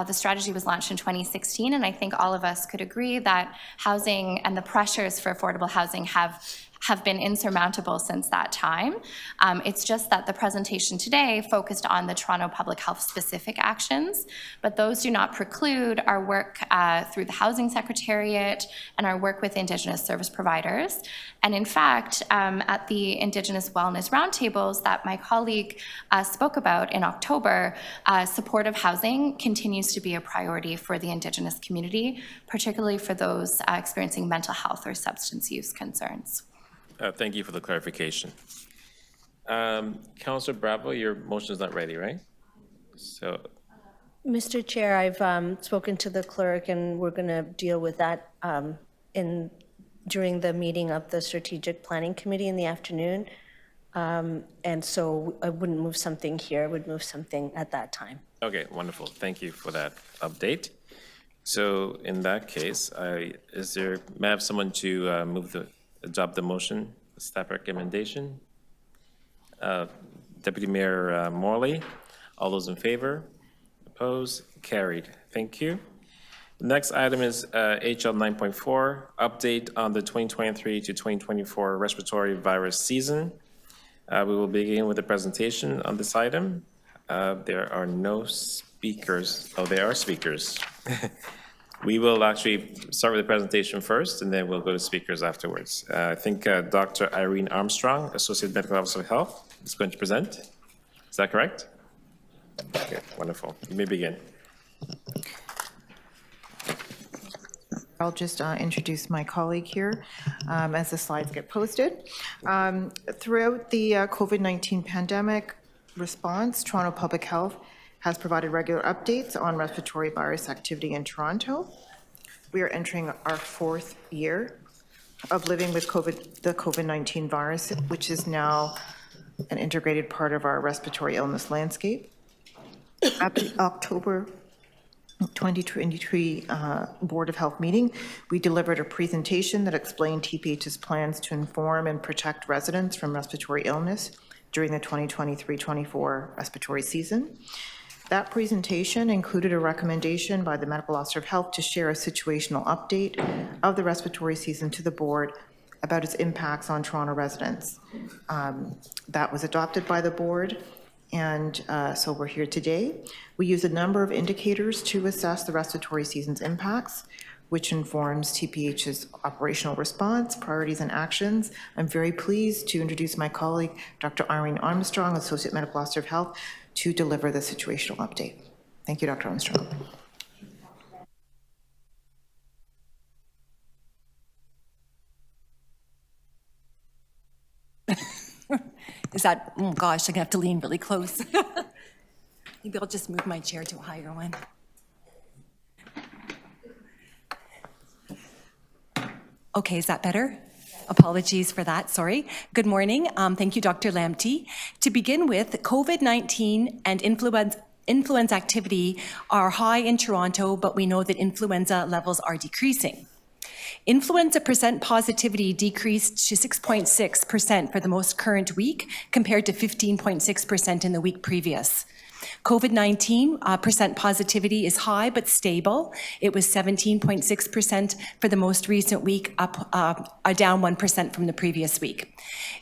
the strategy was launched in 2016, and I think all of us could agree that housing and the pressures for affordable housing have have been insurmountable since that time. It's just that the presentation today focused on the Toronto Public Health specific actions, but those do not preclude our work through the Housing Secretariat and our work with Indigenous service providers. And in fact, at the Indigenous Wellness Roundtables that my colleague spoke about in October, supportive housing continues to be a priority for the Indigenous community, particularly for those experiencing mental health or substance use concerns. Thank you for the clarification. Councillor Bravo, your motion is not ready, right? So, Mr. Chair, I've spoken to the clerk, and we're going to deal with that during the meeting of the Strategic Planning Committee in the afternoon. And so I wouldn't move something here, I would move something at that time. okay, wonderful. Thank you for that update. So in that case, may I have someone to adopt the motion, staff recommendation? Deputy Mayor Morley, all those in favor? Opposed? Carried. Thank you. The next item is HL 9.4, update on the 2023 to 2024 respiratory virus season. We will begin with a presentation on this item. There are no speakers. Oh, there are speakers. We will actually start with the presentation first, and then we'll go to speakers afterwards. I think Dr. Irene Armstrong, Associate Medical Officer of Health, is going to present. Is that correct? Okay, wonderful. You may begin. I'll just introduce my colleague here as the slides get posted. Throughout the COVID-19 pandemic response, Toronto Public Health has provided regular updates on respiratory virus activity in Toronto. We are entering our 4th year of living with the COVID-19 virus, which is now an integrated part of our respiratory illness landscape. At the October 2023 Board of Health meeting, we delivered a presentation that explained TPH's plans to inform and protect residents from respiratory illness during the 2023-24 respiratory season. That presentation included a recommendation by the Medical Officer of Health to share a situational update of the respiratory season to the board about its impacts on Toronto residents. That was adopted by the board, and so we're here today. We use a number of indicators to assess the respiratory season's impacts, which informs TPH's operational response, priorities, and actions. I'm very pleased to introduce my colleague, Dr. Irene Armstrong, Associate Medical Officer of Health, to deliver the situational update. Thank you, Dr. Armstrong. Is that, oh gosh, I'm gonna have to lean really close. Maybe I'll just move my chair to a higher one. Okay, is that better? Apologies for that, sorry. Good morning. Thank you, Dr. Lamptey. To begin with, COVID-19 and influenza activity are high in Toronto, but we know that influenza levels are decreasing. Influenza percent positivity decreased to 6.6% for the most current week, compared to 15.6% in the week previous. COVID-19 percent positivity is high but stable. It was 17.6% for the most recent week, down 1% from the previous week.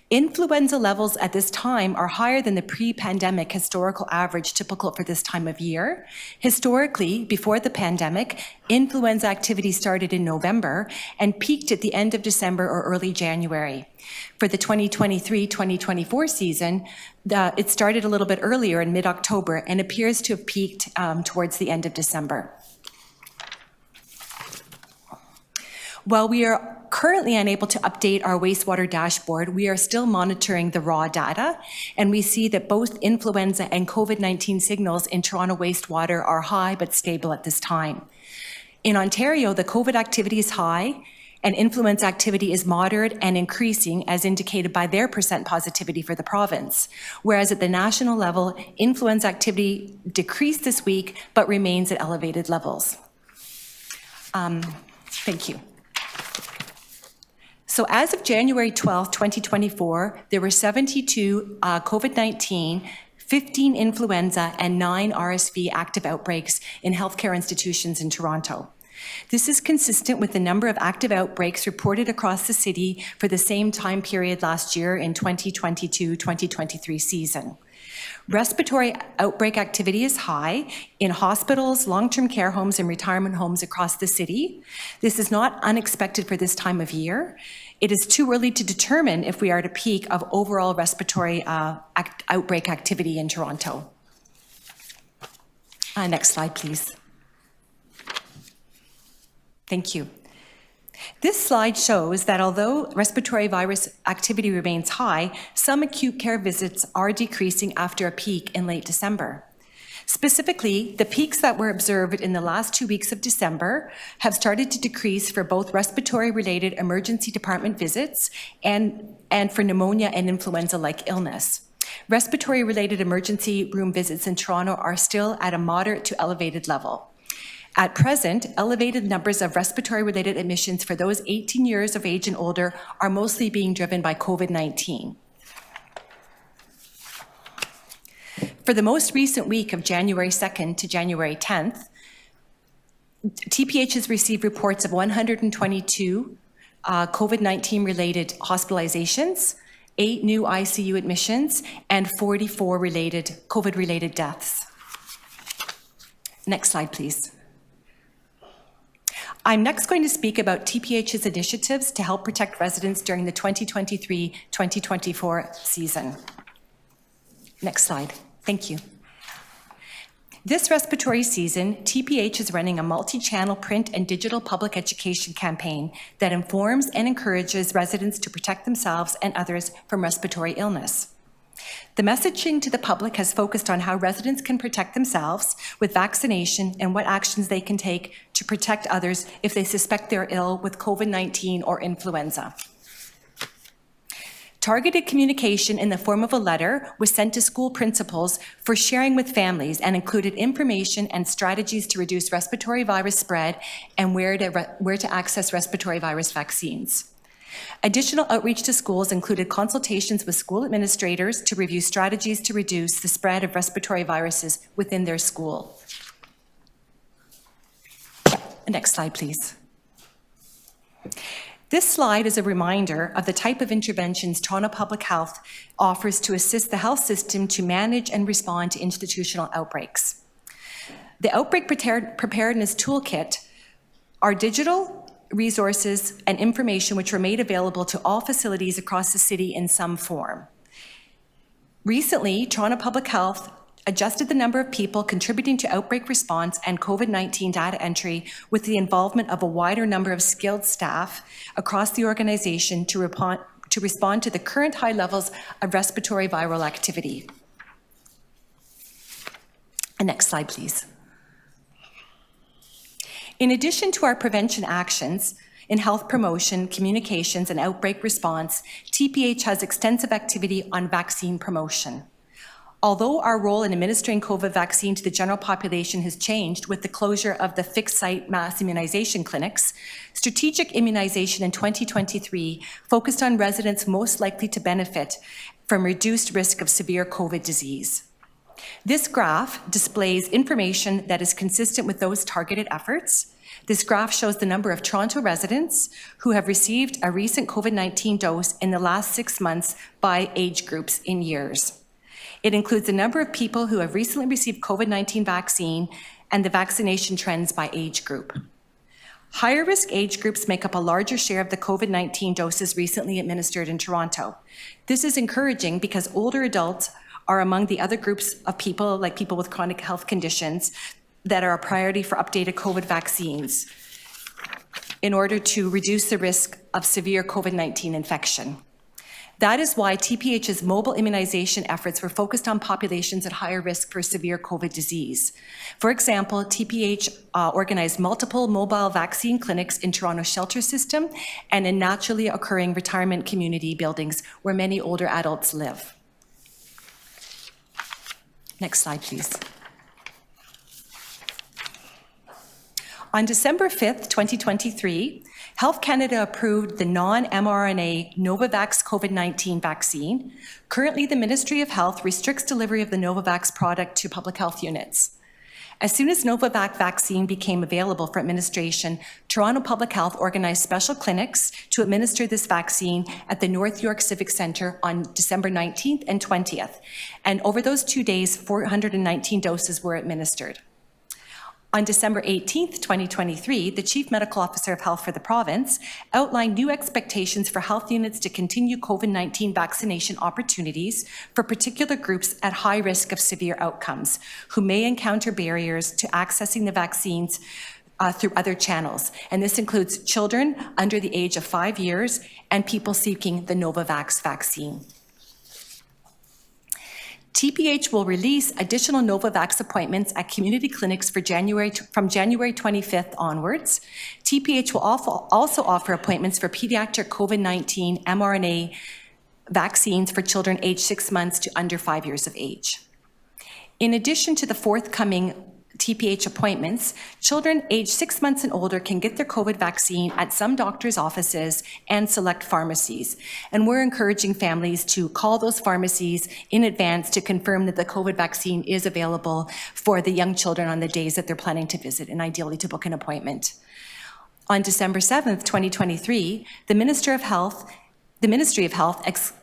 Influenza levels at this time are higher than the pre-pandemic historical average typical for this time of year. Historically, before the pandemic, influenza activity started in November and peaked at the end of December or early January. For the 2023-2024 season, it started a little bit earlier in mid-October and appears to have peaked towards the end of December. While we are currently unable to update our wastewater dashboard, we are still monitoring the raw data, and we see that both influenza and COVID-19 signals in Toronto wastewater are high but stable at this time. In Ontario, the COVID activity is high, and influenza activity is moderate and increasing, as indicated by their percent positivity for the province. Whereas at the national level, influenza activity decreased this week, but remains at elevated levels. Thank you. So as of January 12, 2024, there were 72 COVID-19, 15 influenza, and 9 RSV active outbreaks in healthcare institutions in Toronto. This is consistent with the number of active outbreaks reported across the city for the same time period last year in 2022-2023 season. Respiratory outbreak activity is high in hospitals, long-term care homes, and retirement homes across the city. This is not unexpected for this time of year. It is too early to determine if we are at a peak of overall respiratory outbreak activity in Toronto. Next slide, please. Thank you. This slide shows that although respiratory virus activity remains high, some acute care visits are decreasing after a peak in late December. Specifically, the peaks that were observed in the last 2 weeks of December have started to decrease for both respiratory-related emergency department visits and for pneumonia and influenza-like illness. Respiratory-related emergency room visits in Toronto are still at a moderate to elevated level. At present, elevated numbers of respiratory-related admissions for those 18 years of age and older are mostly being driven by COVID-19. For the most recent week of January 2nd to January 10th, TPH has received reports of 122 COVID-19 related hospitalizations, 8 new ICU admissions, and 44 COVID-related deaths. Next slide, please. I'm next going to speak about TPH's initiatives to help protect residents during the 2023-2024 season. Next slide. Thank you. This respiratory season, TPH is running a multi-channel print and digital public education campaign that informs and encourages residents to protect themselves and others from respiratory illness. The messaging to the public has focused on how residents can protect themselves with vaccination and what actions they can take to protect others if they suspect they're ill with COVID-19 or influenza. Targeted communication in the form of a letter was sent to school principals for sharing with families and included information and strategies to reduce respiratory virus spread and where to access respiratory virus vaccines. Additional outreach to schools included consultations with school administrators to review strategies to reduce the spread of respiratory viruses within their school. Next slide, please. This slide is a reminder of the type of interventions Toronto Public Health offers to assist the health system to manage and respond to institutional outbreaks. The Outbreak Preparedness Toolkit are digital resources and information which were made available to all facilities across the city in some form. Recently, Toronto Public Health adjusted the number of people contributing to outbreak response and COVID-19 data entry with the involvement of a wider number of skilled staff across the organization to respond to the current high levels of respiratory viral activity. Next slide, please. In addition to our prevention actions in health promotion, communications, and outbreak response, TPH has extensive activity on vaccine promotion. Although our role in administering COVID vaccine to the general population has changed with the closure of the fixed-site mass immunization clinics, strategic immunization in 2023 focused on residents most likely to benefit from reduced risk of severe COVID disease. This graph displays information that is consistent with those targeted efforts. This graph shows the number of Toronto residents who have received a recent COVID-19 dose in the last 6 months by age groups in years. It includes the number of people who have recently received COVID-19 vaccine and the vaccination trends by age group. Higher risk age groups make up a larger share of the COVID-19 doses recently administered in Toronto. This is encouraging because older adults are among the other groups of people, like people with chronic health conditions, that are a priority for updated COVID vaccines in order to reduce the risk of severe COVID-19 infection. That is why TPH's mobile immunization efforts were focused on populations at higher risk for severe COVID disease. For example, TPH organized multiple mobile vaccine clinics in Toronto's shelter system and in naturally occurring retirement community buildings where many older adults live. Next slide, please. On December 5th, 2023, Health Canada approved the non-mRNA Novavax COVID-19 vaccine. Currently, the Ministry of Health restricts delivery of the Novavax product to public health units. As soon as Novavax vaccine became available for administration, Toronto Public Health organized special clinics to administer this vaccine at the North York Civic Centre on December 19th and 20th. And over those 2 days, 419 doses were administered. On December 18th, 2023, the Chief Medical Officer of Health for the province outlined new expectations for health units to continue COVID-19 vaccination opportunities for particular groups at high risk of severe outcomes who may encounter barriers to accessing the vaccines through other channels. And this includes children under the age of 5 years and people seeking the Novavax vaccine. TPH will release additional Novavax appointments at community clinics from January 25th onwards. TPH will also offer appointments for pediatric COVID-19 mRNA vaccines for children aged 6 months to under 5 years of age. In addition to the forthcoming TPH appointments, children aged 6 months and older can get their COVID vaccine at some doctors' offices and select pharmacies. And we're encouraging families to call those pharmacies in advance to confirm that the COVID vaccine is available for the young children on the days that they're planning to visit, and ideally to book an appointment. On December 7th, 2023, the Ministry of Health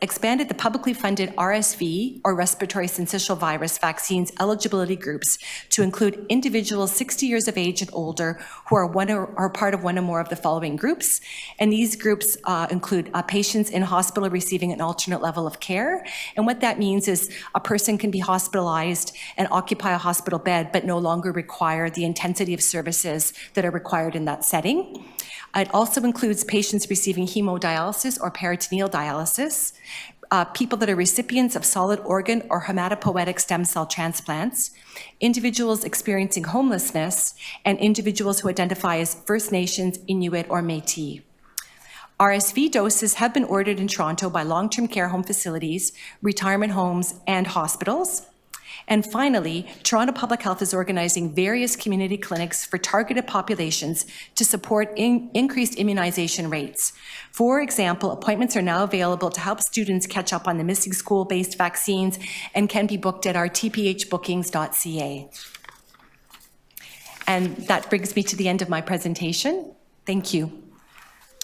expanded the publicly funded RSV, or respiratory syncytial virus, vaccines eligibility groups to include individuals 60 years of age and older who are part of one or more of the following groups. And these groups include patients in hospital receiving an alternate level of care. And what that means is a person can be hospitalized and occupy a hospital bed, but no longer require the intensity of services that are required in that setting. It also includes patients receiving hemodialysis or peritoneal dialysis, people that are recipients of solid organ or hematopoietic stem cell transplants, individuals experiencing homelessness, and individuals who identify as First Nations, Inuit, or Métis. RSV doses have been ordered in Toronto by long-term care home facilities, retirement homes, and hospitals. And finally, Toronto Public Health is organizing various community clinics for targeted populations to support increased immunization rates. For example, appointments are now available to help students catch up on the missing school-based vaccines and can be booked at our tphbookings.ca. And that brings me to the end of my presentation. Thank you.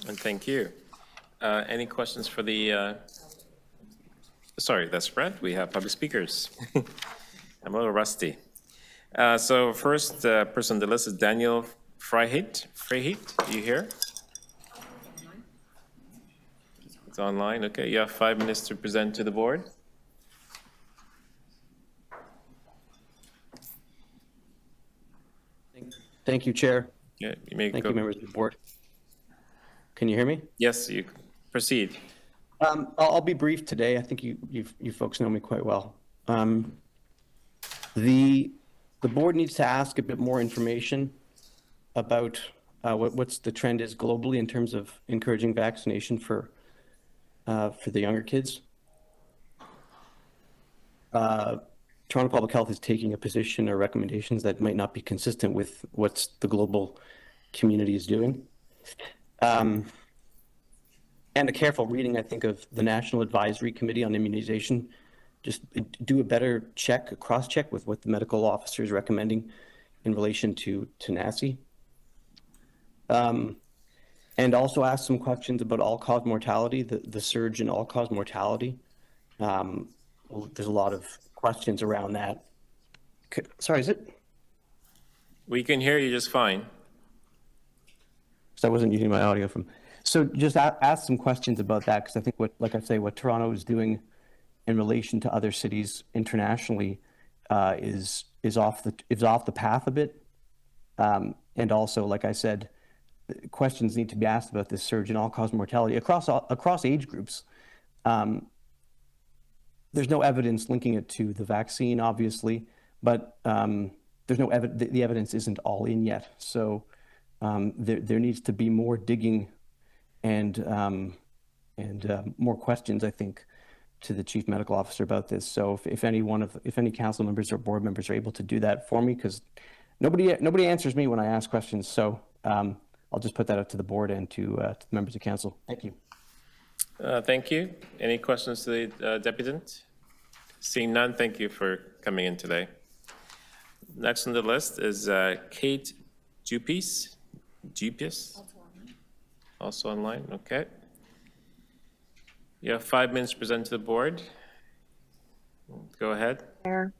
And thank you. Any questions for the, sorry, that's Brett. We have public speakers. I'm a little rusty. So first person on the list is Daniel Freiheit. Are you here? It's online. Okay, you have 5 minutes to present to the board. Thank you, Chair. Yeah, you may Thank go. you, members of the board. Can you hear me? Yes, you proceed. I'll be brief today. I think you folks know me quite well. The board needs to ask a bit more information about what's the trend is globally in terms of encouraging vaccination for the younger kids. Toronto Public Health is taking a position or recommendations that might not be consistent with what the global community is doing. And a careful reading, I think, of the National Advisory Committee on Immunization. Just do a better check, cross-check with what the medical officer is recommending in relation to NACI. And also ask some questions about all-cause mortality, the surge in all-cause mortality. There's a lot of questions around that. Sorry, is it? We can hear you just fine. So I wasn't using my audio from. So just ask some questions about that, because I think what Toronto is doing in relation to other cities internationally is off the path a bit. And also, like I said, questions need to be asked about this surge in all-cause mortality across age groups. There's no evidence linking it to the vaccine, obviously, but there's no the evidence isn't all in yet. So there needs to be more digging and more questions, I think, to the chief medical officer about this. So if any council members or board members are able to do that for me, because nobody answers me when I ask questions. So I'll just put that out to the board and to the members of council. Thank you. Thank you. Any questions to the deputant? Seeing none, thank you for coming in today. Next on the list is Kate Dupies. Also online, okay. You have 5 minutes to present to the board. Go ahead. Chair.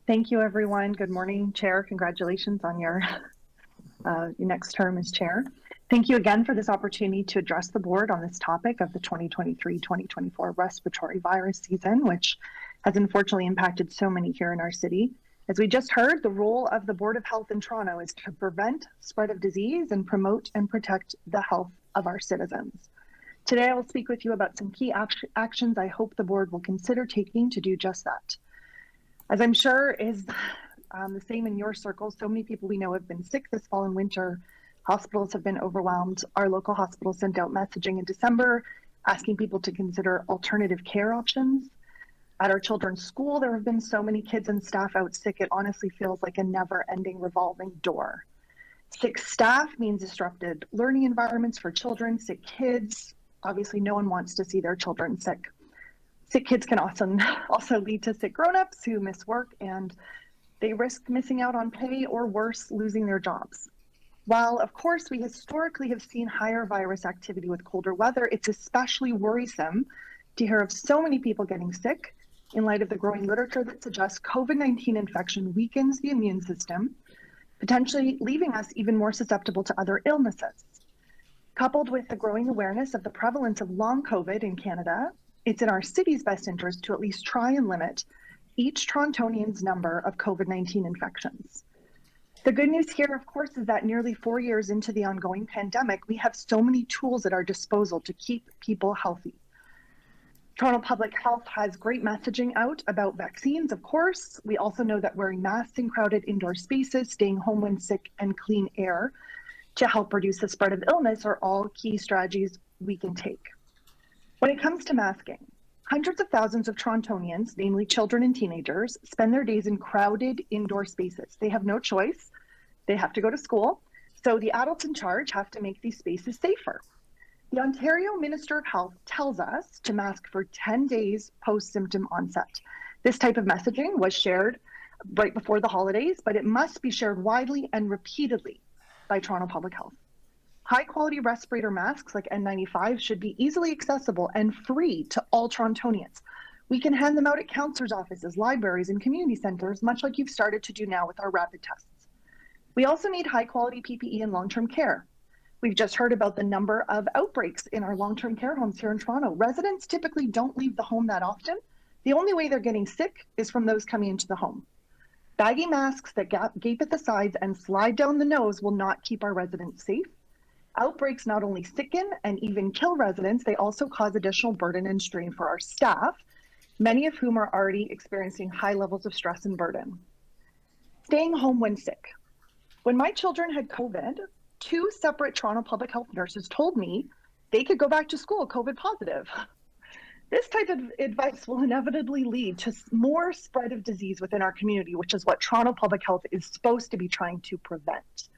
Thank you, everyone. Good morning, Chair. Congratulations on your next term as Chair. Thank you again for this opportunity to address the board on this topic of the 2023-2024 respiratory virus season, which has unfortunately impacted so many here in our city. As we just heard, the role of the Board of Health in Toronto is to prevent spread of disease and promote and protect the health of our citizens. Today, I will speak with you about some key actions I hope the board will consider taking to do just that. As I'm sure is the same in your circles, so many people we know have been sick this fall and winter. Hospitals have been overwhelmed. Our local hospital sent out messaging in December asking people to consider alternative care options. At our children's school, there have been so many kids and staff out sick, it honestly feels like a never-ending revolving door. Sick staff means disrupted learning environments for children, sick kids. Obviously, no one wants to see their children sick. Sick kids can also lead to sick grown-ups who miss work and they risk missing out on pay or worse, losing their jobs. While, of course, we historically have seen higher virus activity with colder weather, it's especially worrisome to hear of so many people getting sick in light of the growing literature that suggests COVID-19 infection weakens the immune system, potentially leaving us even more susceptible to other illnesses. Coupled with the growing awareness of the prevalence of long COVID in Canada, it's in our city's best interest to at least try and limit each Torontonian's number of COVID-19 infections. The good news here, of course, is that nearly 4 years into the ongoing pandemic, we have so many tools at our disposal to keep people healthy. Toronto Public Health has great messaging out about vaccines, of course. We also know that wearing masks in crowded indoor spaces, staying home when sick, and clean air to help reduce the spread of illness are all key strategies we can take. When it comes to masking, hundreds of thousands of Torontonians, namely children and teenagers, spend their days in crowded indoor spaces. They have no choice. They have to go to school. So the adults in charge have to make these spaces safer. The Ontario Minister of Health tells us to mask for 10 days post-symptom onset. This type of messaging was shared right before the holidays, but it must be shared widely and repeatedly by Toronto Public Health. High-quality respirator masks like N95 should be easily accessible and free to all Torontonians. We can hand them out at counselors' offices, libraries, and community centers, much like you've started to do now with our rapid tests. We also need high-quality PPE in long-term care. We've just heard about the number of outbreaks in our long-term care homes here in Toronto. Residents typically don't leave the home that often. The only way they're getting sick is from those coming into the home. Baggy masks that gape at the sides and slide down the nose will not keep our residents safe. Outbreaks not only sicken and even kill residents, they also cause additional burden and strain for our staff, many of whom are already experiencing high levels of stress and burden. Staying home when sick. When my children had COVID, 2 separate Toronto Public Health nurses told me they could go back to school COVID positive. This type of advice will inevitably lead to more spread of disease within our community, which is what Toronto Public Health is supposed to be trying to prevent.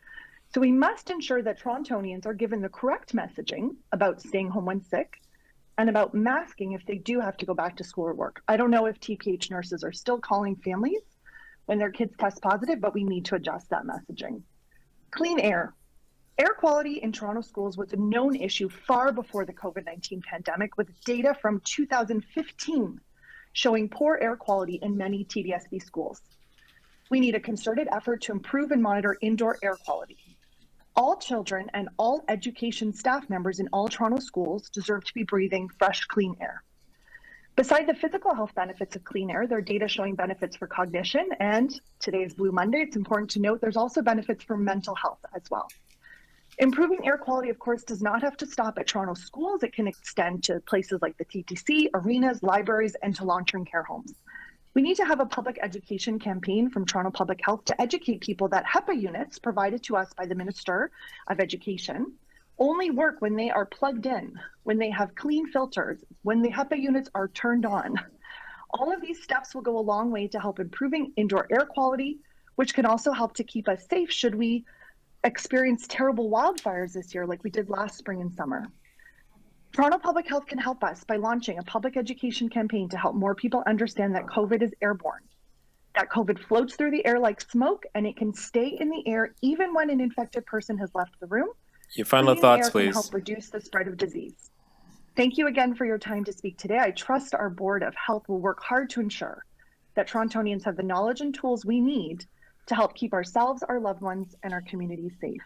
So we must ensure that Torontonians are given the correct messaging about staying home when sick and about masking if they do have to go back to school or work. I don't know if TPH nurses are still calling families when their kids test positive, but we need to adjust that messaging. Clean air. Air quality in Toronto schools was a known issue far before the COVID-19 pandemic, with data from 2015 showing poor air quality in many TDSB schools. We need a concerted effort to improve and monitor indoor air quality. All children and all education staff members in all Toronto schools deserve to be breathing fresh, clean air. Beside the physical health benefits of clean air, there are data showing benefits for cognition, and today is Blue Monday. It's important to note there's also benefits for mental health as well. Improving air quality, of course, does not have to stop at Toronto schools. It can extend to places like the TTC, arenas, libraries, and to long-term care homes. We need to have a public education campaign from Toronto Public Health to educate people that HEPA units provided to us by the Minister of Education only work when they are plugged in, when they have clean filters, when the HEPA units are turned on. All of these steps will go a long way to help improving indoor air quality, which can also help to keep us safe should we experience terrible wildfires this year like we did last spring and summer. Toronto Public Health can help us by launching a public education campaign to help more people understand that COVID is airborne. that COVID floats through the air like smoke, and it can stay in the air even when an infected person has left the room. Your final Cleaning thoughts, air can please. help reduce the spread of disease. Thank you again for your time to speak today. I trust our Board of Health will work hard to ensure that Torontonians have the knowledge and tools we need to help keep ourselves, our loved ones, and our communities safe.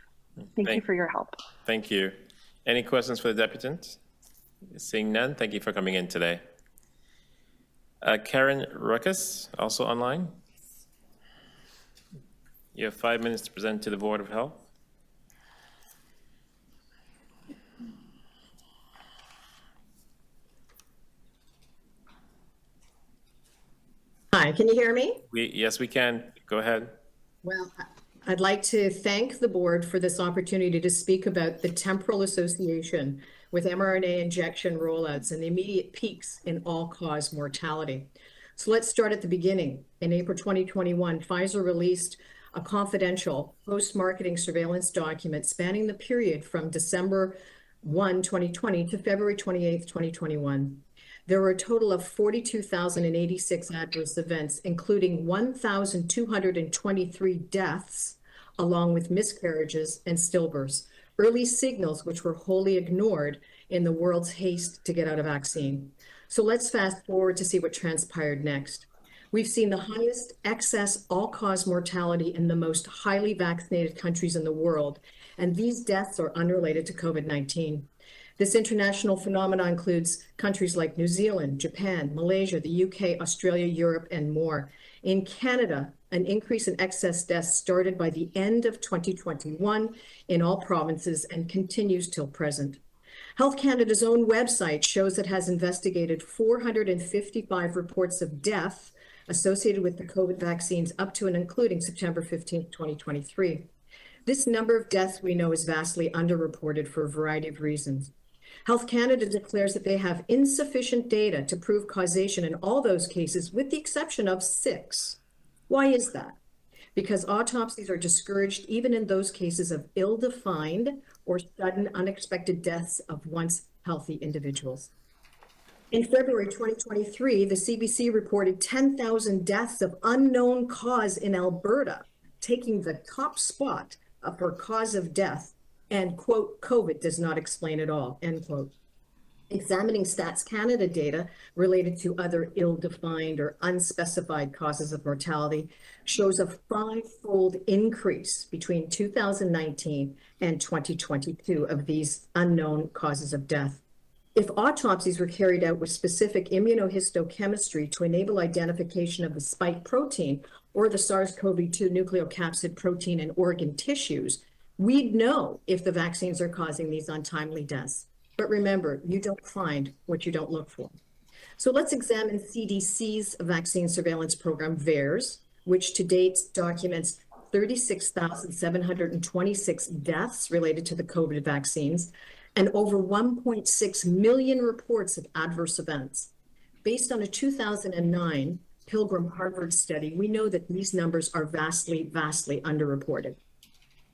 Thank you for your help. Thank you. Any questions for the deputant? Seeing none, thank you for coming in today. Karen Ruckus, also online. You have 5 minutes to present to the Board of Health. Hi, can you hear me? Yes, we can. Go ahead. Well, I'd like to thank the board for this opportunity to speak about the temporal association with mRNA injection rollouts and the immediate peaks in all-cause mortality. So let's start at the beginning. In April 2021, Pfizer released a confidential post-marketing surveillance document spanning the period from December 1, 2020 to February 28, 2021. There were a total of 42,086 adverse events, including 1,223 deaths, along with miscarriages and stillbirths, early signals which were wholly ignored in the world's haste to get out a vaccine. So let's fast forward to see what transpired next. We've seen the highest excess all-cause mortality in the most highly vaccinated countries in the world, and these deaths are unrelated to COVID-19. This international phenomenon includes countries like New Zealand, Japan, Malaysia, the UK, Australia, Europe, and more. In Canada, an increase in excess deaths started by the end of 2021 in all provinces and continues till present. Health Canada's own website shows it has investigated 455 reports of death associated with the COVID vaccines up to and including September 15, 2023. This number of deaths we know is vastly underreported for a variety of reasons. Health Canada declares that they have insufficient data to prove causation in all those cases, with the exception of 6. Why is that? Because autopsies are discouraged even in those cases of ill-defined or sudden unexpected deaths of once healthy individuals. In February 2023, the CBC reported 10,000 deaths of unknown cause in Alberta, taking the top spot for cause of death, and, quote, COVID does not explain it all, end quote. Examining Stats Canada data related to other ill-defined or unspecified causes of mortality shows a 5-fold increase between 2019 and 2022 of these unknown causes of death. If autopsies were carried out with specific immunohistochemistry to enable identification of the spike protein or the SARS-CoV-2 nucleocapsid protein in organ tissues, we'd know if the vaccines are causing these untimely deaths. But remember, you don't find what you don't look for. So let's examine CDC's vaccine surveillance program, VAERS, which to date documents 36,726 deaths related to the COVID vaccines and over 1.6 million reports of adverse events. Based on a 2009 Pilgrim Harvard study, we know that these numbers are vastly, vastly underreported.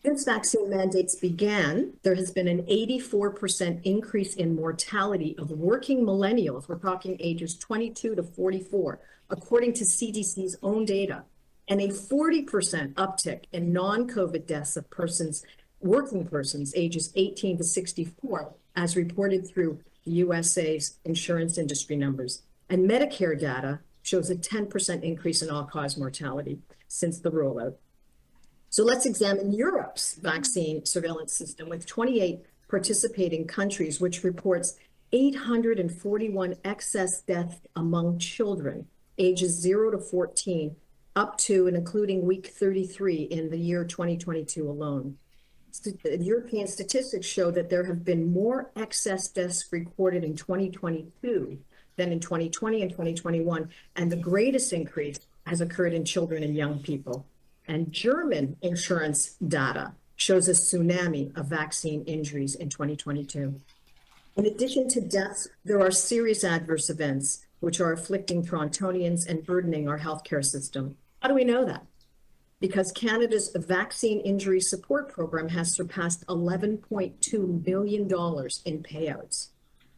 Since vaccine mandates began, there has been an 84% increase in mortality of working millennials. We're talking ages 22 to 44, according to CDC's own data, and a 40% uptick in non-COVID deaths of working persons ages 18 to 64, as reported through the USA's insurance industry numbers. And Medicare data shows a 10% increase in all-cause mortality since the rollout. So let's examine Europe's vaccine surveillance system with 28 participating countries, which reports 841 excess deaths among children, ages 0 to 14, up to and including week 33 in the year 2022 alone. European statistics show that there have been more excess deaths recorded in 2022 than in 2020 and 2021, and the greatest increase has occurred in children and young people. And German insurance data shows a tsunami of vaccine injuries in 2022. In addition to deaths, there are serious adverse events which are afflicting Torontonians and burdening our healthcare system. How do we know that? Because Canada's vaccine injury support program has surpassed $11.2 billion in payouts.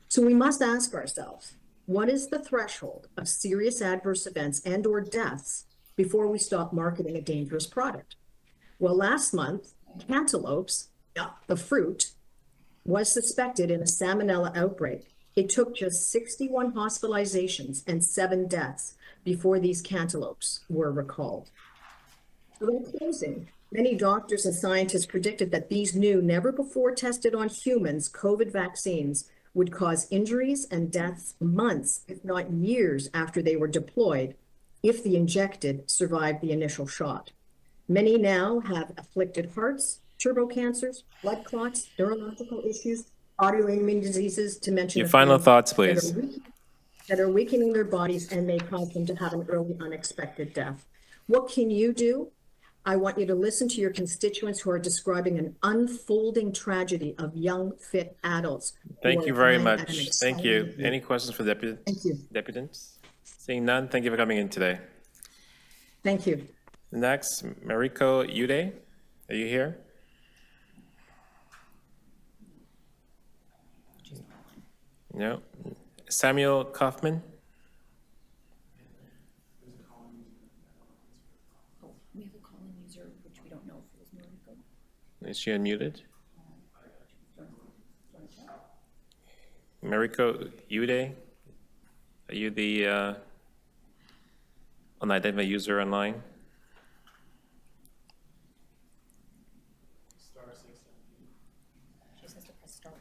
So we must ask ourselves, what is the threshold of serious adverse events and/or deaths before we stop marketing a dangerous product. Well, last month, cantaloupes, the fruit, was suspected in a salmonella outbreak. It took just 61 hospitalizations and 7 deaths before these cantaloupes were recalled. So in closing, many doctors and scientists predicted that these new, never before tested on humans COVID vaccines would cause injuries and deaths months, if not years, after they were deployed, if the injected survived the initial shot. Many now have afflicted hearts, turbo cancers, blood clots, neurological issues, autoimmune diseases, to mention Your a final few, thoughts, please. that are weakening their bodies and may cause them to have an early unexpected death. What can you do? I want you to listen to your constituents who are describing an unfolding tragedy of young, fit adults. Thank you very much. Thank you. Any questions for the Thank you. deputants? Seeing none, thank you for coming in today. Thank you. Next, Mariko Ude, are you here? No. Samuel Kaufman? We have a call-in user, which we don't know if it was Mariko. Is she unmuted? Mariko Ude, are you the unidentified user online?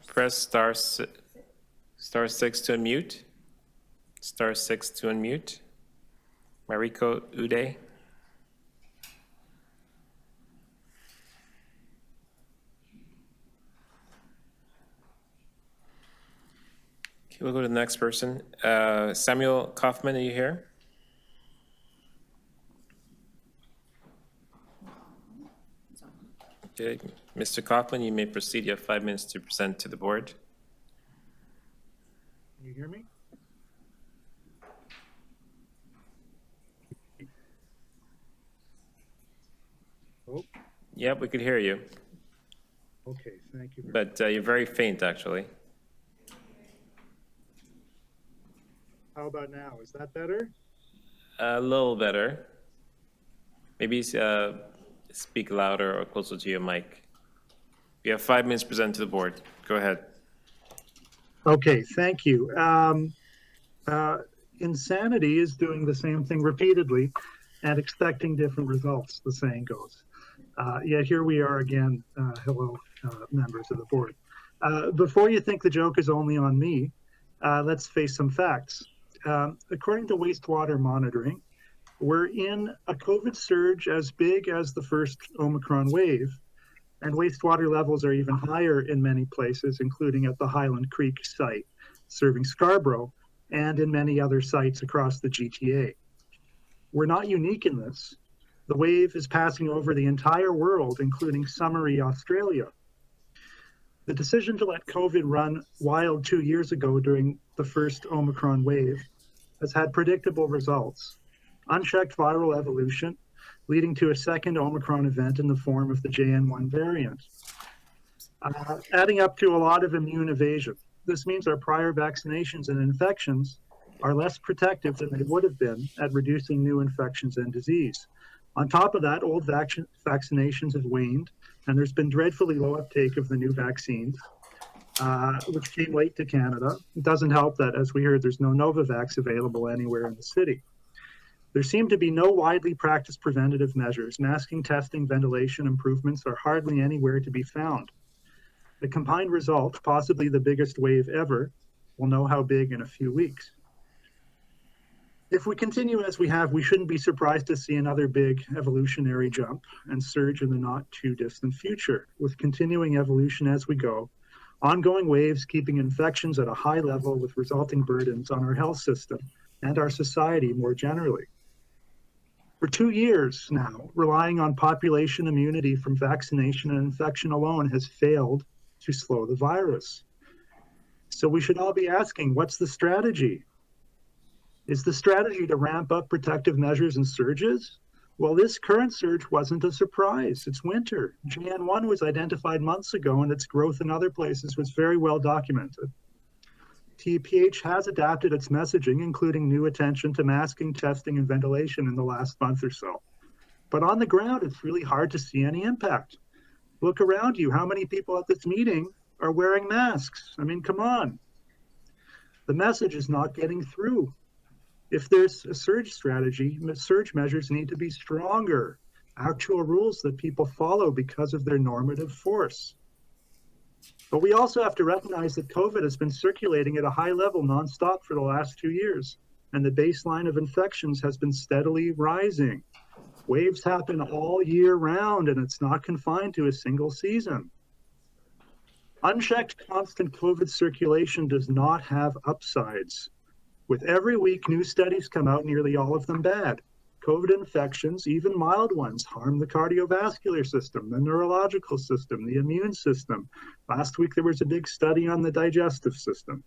Press star 6 to unmute. Star 6 to unmute. Mariko Ude. Okay, we'll go to the next person. Samuel Kaufman, are you here? Okay, Mr. Kaufman, you may proceed. You have 5 minutes to present to the board. Can you hear me? Oh, Yep, we could hear you, okay, thank you. but you're very faint, actually. How about now? Is that better? A little better. Maybe speak louder or closer to your mic. You have 5 minutes to present to the board. Go ahead. Okay, thank you. Insanity is doing the same thing repeatedly and expecting different results, the saying goes. Yeah, here we are again. Hello, members of the board. Before you think the joke is only on me, let's face some facts. According to wastewater monitoring, we're in a COVID surge as big as the first Omicron wave, and wastewater levels are even higher in many places, including at the Highland Creek site, serving Scarborough, and in many other sites across the GTA. We're not unique in this. The wave is passing over the entire world, including summery Australia. The decision to let COVID run wild 2 years ago during the first Omicron wave has had predictable results. Unchecked viral evolution, leading to a second Omicron event in the form of the JN1 variant. Adding up to a lot of immune evasion. This means our prior vaccinations and infections are less protective than they would have been at reducing new infections and disease. On top of that, old vaccinations have waned, and there's been dreadfully low uptake of the new vaccines, which came late to Canada. It doesn't help that, as we heard, there's no Novavax available anywhere in the city. There seem to be no widely practiced preventative measures. Masking, testing, ventilation improvements are hardly anywhere to be found. The combined result, possibly the biggest wave ever, we'll know how big in a few weeks. If we continue as we have, we shouldn't be surprised to see another big evolutionary jump and surge in the not too distant future, with continuing evolution as we go, ongoing waves keeping infections at a high level with resulting burdens on our health system and our society more generally. For 2 years now, relying on population immunity from vaccination and infection alone has failed to slow the virus. So we should all be asking, what's the strategy? Is the strategy to ramp up protective measures and surges? Well, this current surge wasn't a surprise. It's winter. JN1 was identified months ago, and its growth in other places was very well documented. TPH has adapted its messaging, including new attention to masking, testing, and ventilation in the last month or so. But on the ground, it's really hard to see any impact. Look around you. How many people at this meeting are wearing masks? I mean, come on. The message is not getting through. If there's a surge strategy, surge measures need to be stronger. Actual rules that people follow because of their normative force. But we also have to recognize that COVID has been circulating at a high level nonstop for the last 2 years, and the baseline of infections has been steadily rising. Waves happen all year round, and it's not confined to a single season. Unchecked constant COVID circulation does not have upsides. With every week, new studies come out, nearly all of them bad. COVID infections, even mild ones, harm the cardiovascular system, the neurological system, the immune system. Last week, there was a big study on the digestive system.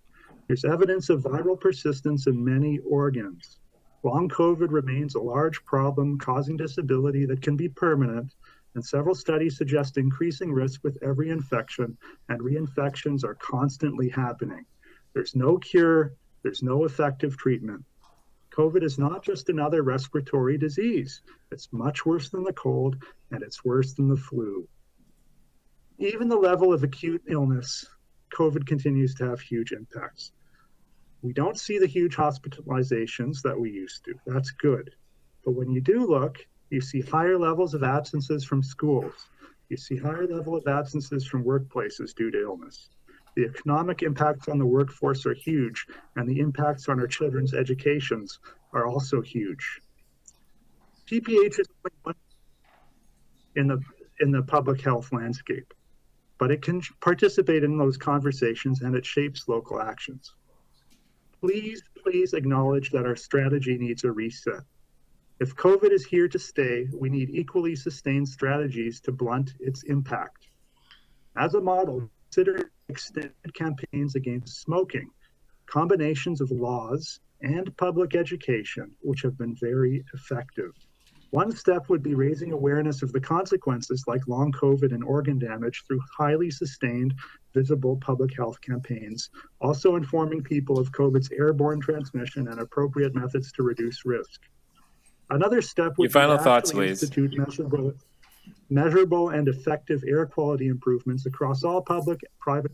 There's evidence of viral persistence in many organs. Long COVID remains a large problem causing disability that can be permanent, and several studies suggest increasing risk with every infection, and reinfections are constantly happening. There's no cure, there's no effective treatment. COVID is not just another respiratory disease. It's much worse than the cold, and it's worse than the flu. Even the level of acute illness, COVID continues to have huge impacts. We don't see the huge hospitalizations that we used to. That's good. But when you do look, you see higher levels of absences from schools. You see higher level of absences from workplaces due to illness. The economic impacts on the workforce are huge, and the impacts on our children's educations are also huge. TPH is in the public health landscape, but it can participate in those conversations, and it shapes local actions. Please acknowledge that our strategy needs a reset. If COVID is here to stay, we need equally sustained strategies to blunt its impact. As a model, consider extended campaigns against smoking, combinations of laws and public education, which have been very effective. One step would be raising awareness of the consequences like long COVID and organ damage through highly sustained, visible public health campaigns, also informing people of COVID's airborne transmission and appropriate methods to reduce risk. Another step would be to actually institute measurable and effective air quality improvements across all public, private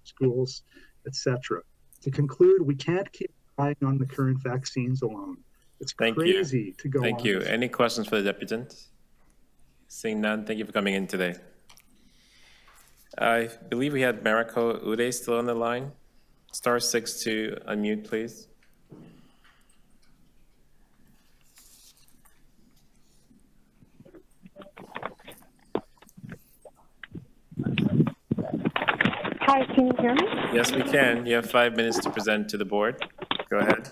schools, etc. To conclude, we can't keep relying on the current vaccines alone. It's crazy to go on. Thank you. Any questions for the deputant? Seeing none, thank you for coming in today. I believe we had Mariko Ude still on the line. *6 to unmute, please. Hi, can you hear me? Yes, we can. You have 5 minutes to present to the board. Go ahead.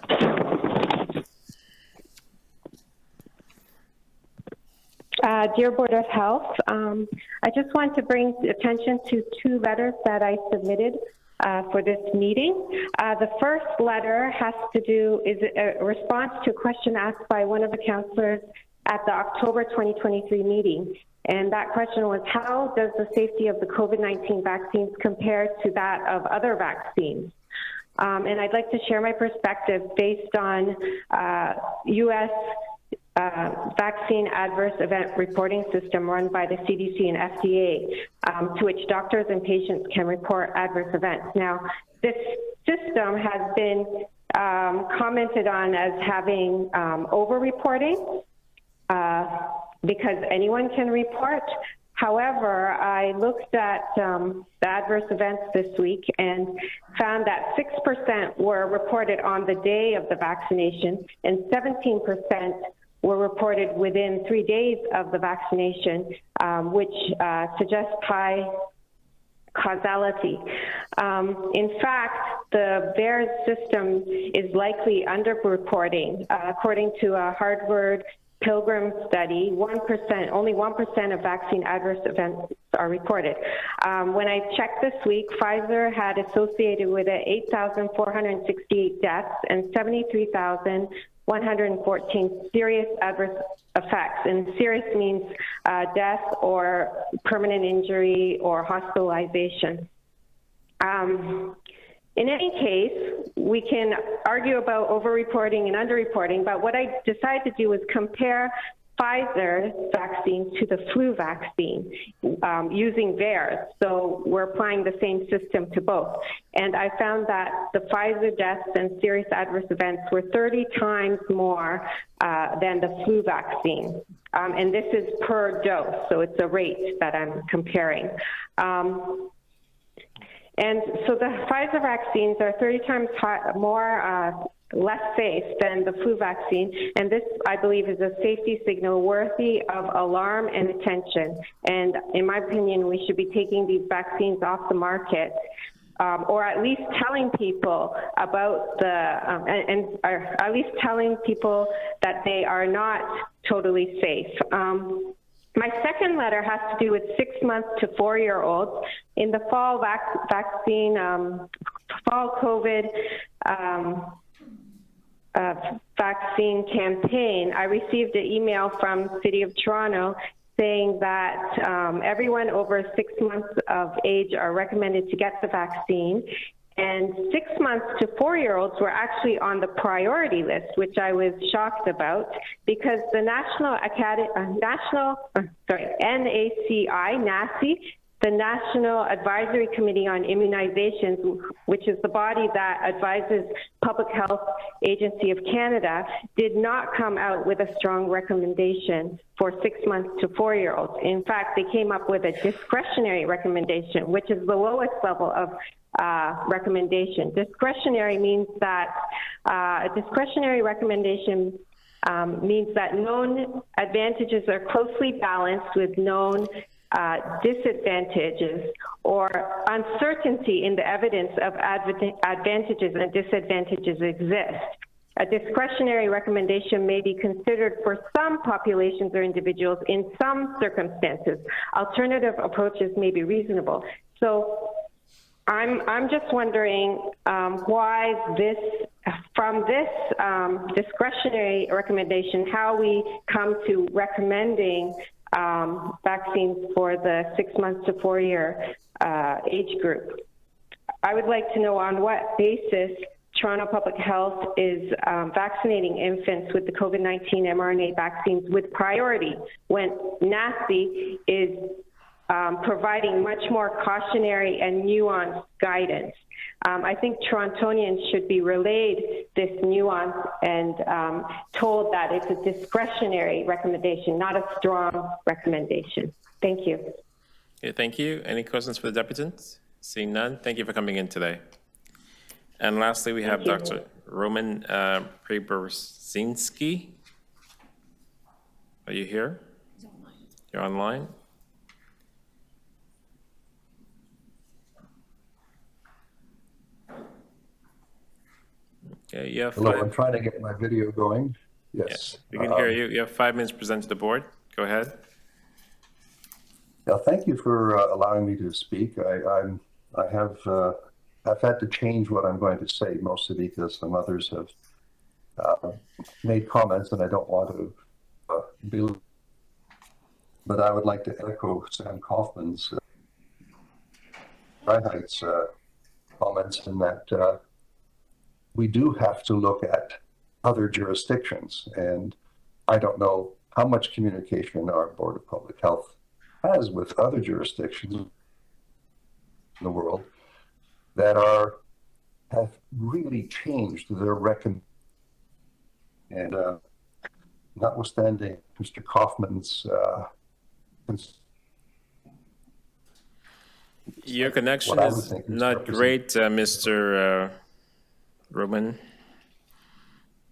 Dear Board of Health, I just want to bring attention to 2 letters that I submitted for this meeting. The first letter is a response to a question asked by one of the councillors at the October 2023 meeting. And that question was, how does the safety of the COVID-19 vaccines compare to that of other vaccines? And I'd like to share my perspective based on U.S. Vaccine adverse event reporting system run by the CDC and FDA, to which doctors and patients can report adverse events. Now, this system has been commented on as having over-reporting because anyone can report. However, I looked at the adverse events this week and found that 6% were reported on the day of the vaccination and 17% were reported within 3 days of the vaccination, which suggests high causality. In fact, the VAERS system is likely underreporting. According to a Harvard Pilgrim study, only 1% of vaccine adverse events are reported. When I checked this week, Pfizer had associated with it 8,468 deaths and 73,114 serious adverse effects. And serious means death or permanent injury or hospitalization. In any case, we can argue about over-reporting and under-reporting, but what I decided to do was compare Pfizer vaccine to the flu vaccine using VAERS. So we're applying the same system to both. And I found that the Pfizer deaths and serious adverse events were 30 times more than the flu vaccine. And this is per dose, so it's a rate that I'm comparing. And so the Pfizer vaccines are 30 times less safe than the flu vaccine, and this, I believe, is a safety signal worthy of alarm and attention. And in my opinion, we should be taking these vaccines off the market, or at least telling people about or at least telling people that they are not totally safe. My second letter has to do with 6 months to 4-year-olds. In the fall fall COVID vaccine campaign, I received an email from the City of Toronto saying that everyone over 6 months of age are recommended to get the vaccine. And 6 months to 4-year-olds were actually on the priority list, which I was shocked about, because the NACI, the National Advisory Committee on Immunizations, which is the body that advises Public Health Agency of Canada, did not come out with a strong recommendation for 6 months to 4-year-olds. In fact, they came up with a discretionary recommendation, which is the lowest level of recommendation. Discretionary means that a discretionary recommendation means that known advantages are closely balanced with known disadvantages or uncertainty in the evidence of advantages and disadvantages exist. A discretionary recommendation may be considered for some populations or individuals in some circumstances. Alternative approaches may be reasonable. So I'm just wondering why from this discretionary recommendation, how we come to recommending vaccines for the 6 months to 4-year age group. I would like to know on what basis Toronto Public Health is vaccinating infants with the COVID-19 mRNA vaccines with priority when NACI is providing much more cautionary and nuanced guidance. I think Torontonians should be relayed this nuance and told that it's a discretionary recommendation, not a strong recommendation. Thank you. Okay, thank you. Any questions for the deputant? Seeing none, thank you for coming in today. And lastly, we have Dr. Roman Preberzinski. Are you here? You're online? Okay, you have Hello, five. I'm trying to get my video going. Yes. We can hear you. You have 5 minutes to present to the board. Go ahead. Thank you for allowing me to speak. I've had to change what I'm going to say, mostly because some others have made comments and I don't want to but I would like to echo Sam Kaufman's comments in that we do have to look at other jurisdictions, and I don't know how much communication our Board of Public Health has with other jurisdictions in the world that have really changed their and notwithstanding Mr. Kaufman's your connection is not great, Mr. Roman.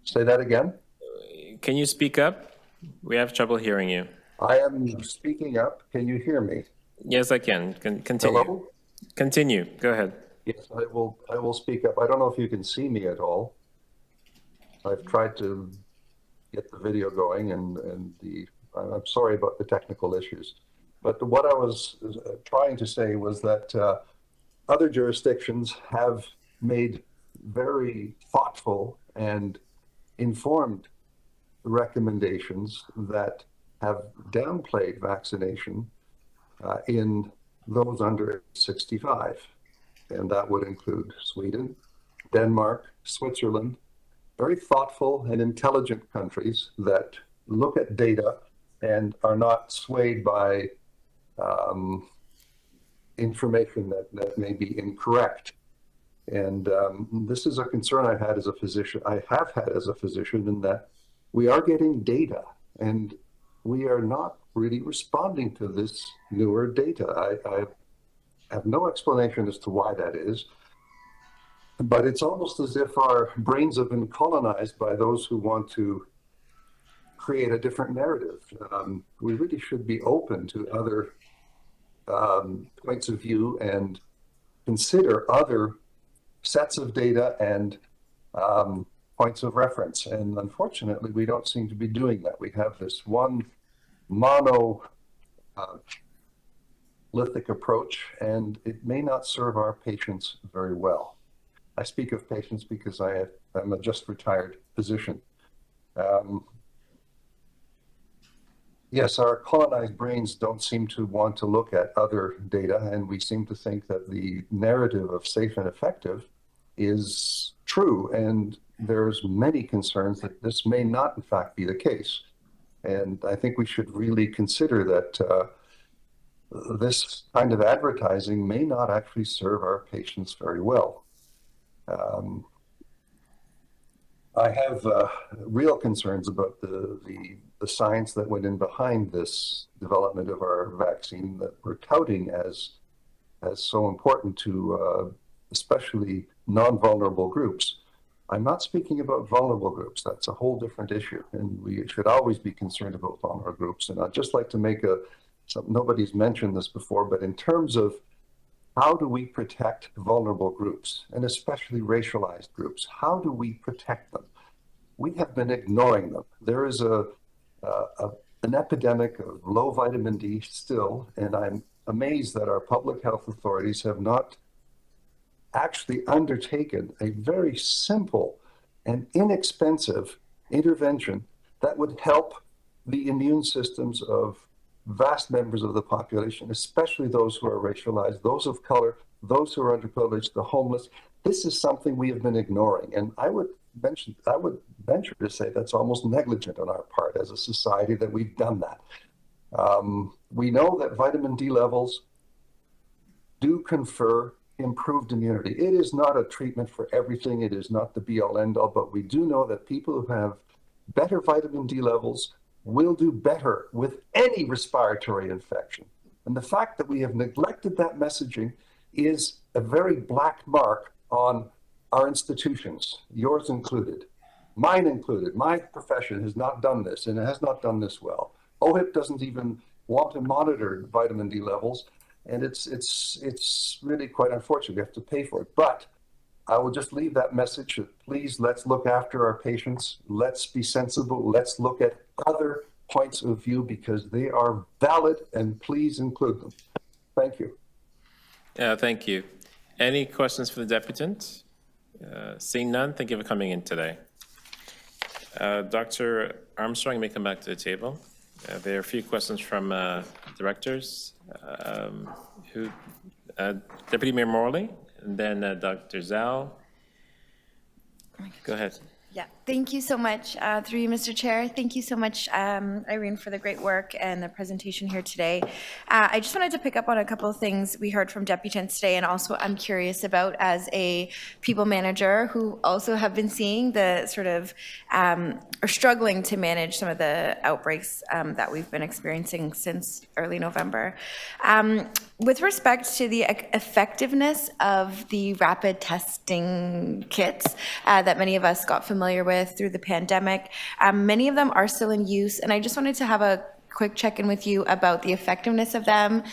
Say that again? Can you speak up? We have trouble hearing you. I am speaking up. Can you hear me? Yes, I can. Continue. Hello? Continue. Go ahead. Yes, I will speak up. I don't know if you can see me at all. I've tried to get the video going and I'm sorry about the technical issues. But what I was trying to say was that other jurisdictions have made very thoughtful and informed recommendations that have downplayed vaccination in those under 65. and that would include Sweden, Denmark, Switzerland, very thoughtful and intelligent countries that look at data and are not swayed by information that may be incorrect. And this is a concern I have had as a physician, in that we are getting data and we are not really responding to this newer data. I have no explanation as to why that is, but it's almost as if our brains have been colonized by those who want to create a different narrative. We really should be open to other points of view and consider other sets of data and points of reference. And unfortunately, we don't seem to be doing that. We have this one monolithic approach, and it may not serve our patients very well. I speak of patients because I'm a just retired physician. Yes, our colonized brains don't seem to want to look at other data, and we seem to think that the narrative of safe and effective is true, and there's many concerns that this may not in fact be the case. And I think we should really consider that this kind of advertising may not actually serve our patients very well. I have real concerns about the science that went in behind this development of our vaccine that we're touting as so important to especially non-vulnerable groups. I'm not speaking about vulnerable groups. That's a whole different issue, and we should always be concerned about vulnerable groups. And I'd just like to make nobody's mentioned this before, but in terms of how do we protect vulnerable groups, and especially racialized groups? How do we protect them? We have been ignoring them. There is an epidemic of low vitamin D still, and I'm amazed that our public health authorities have not actually undertaken a very simple and inexpensive intervention that would help the immune systems of vast members of the population, especially those who are racialized, those of color, those who are underprivileged, the homeless. This is something we have been ignoring, and I would venture to say that's almost negligent on our part as a society that we've done that. We know that vitamin D levels do confer improved immunity. It is not a treatment for everything. It is not the be-all end-all, but we do know that people who have better vitamin D levels will do better with any respiratory infection. And the fact that we have neglected that messaging is a very black mark on our institutions, yours included, mine included. My profession has not done this, and it has not done this well. OHIP doesn't even want to monitor vitamin D levels, and it's really quite unfortunate. We have to pay for it. But I will just leave that message. Please, let's look after our patients. Let's be sensible. Let's look at other points of view because they are valid, and please include them. Thank you. Thank you. Any questions for the deputant? Seeing none, thank you for coming in today. Dr. Armstrong, you may come back to the table. There are a few questions from directors. Deputy Mayor Morley, and then Dr. Zhao. Go ahead. Yeah, thank you so much, through you, Mr. Chair. Thank you so much, Irene, for the great work and the presentation here today. I just wanted to pick up on a couple of things we heard from deputants today, and also I'm curious about as a people manager who also have been seeing the sort of, or struggling to manage some of the outbreaks that we've been experiencing since early November. With respect to the effectiveness of the rapid testing kits that many of us got familiar with through the pandemic, many of them are still in use, and I just wanted to have a quick check-in with you about the effectiveness of them,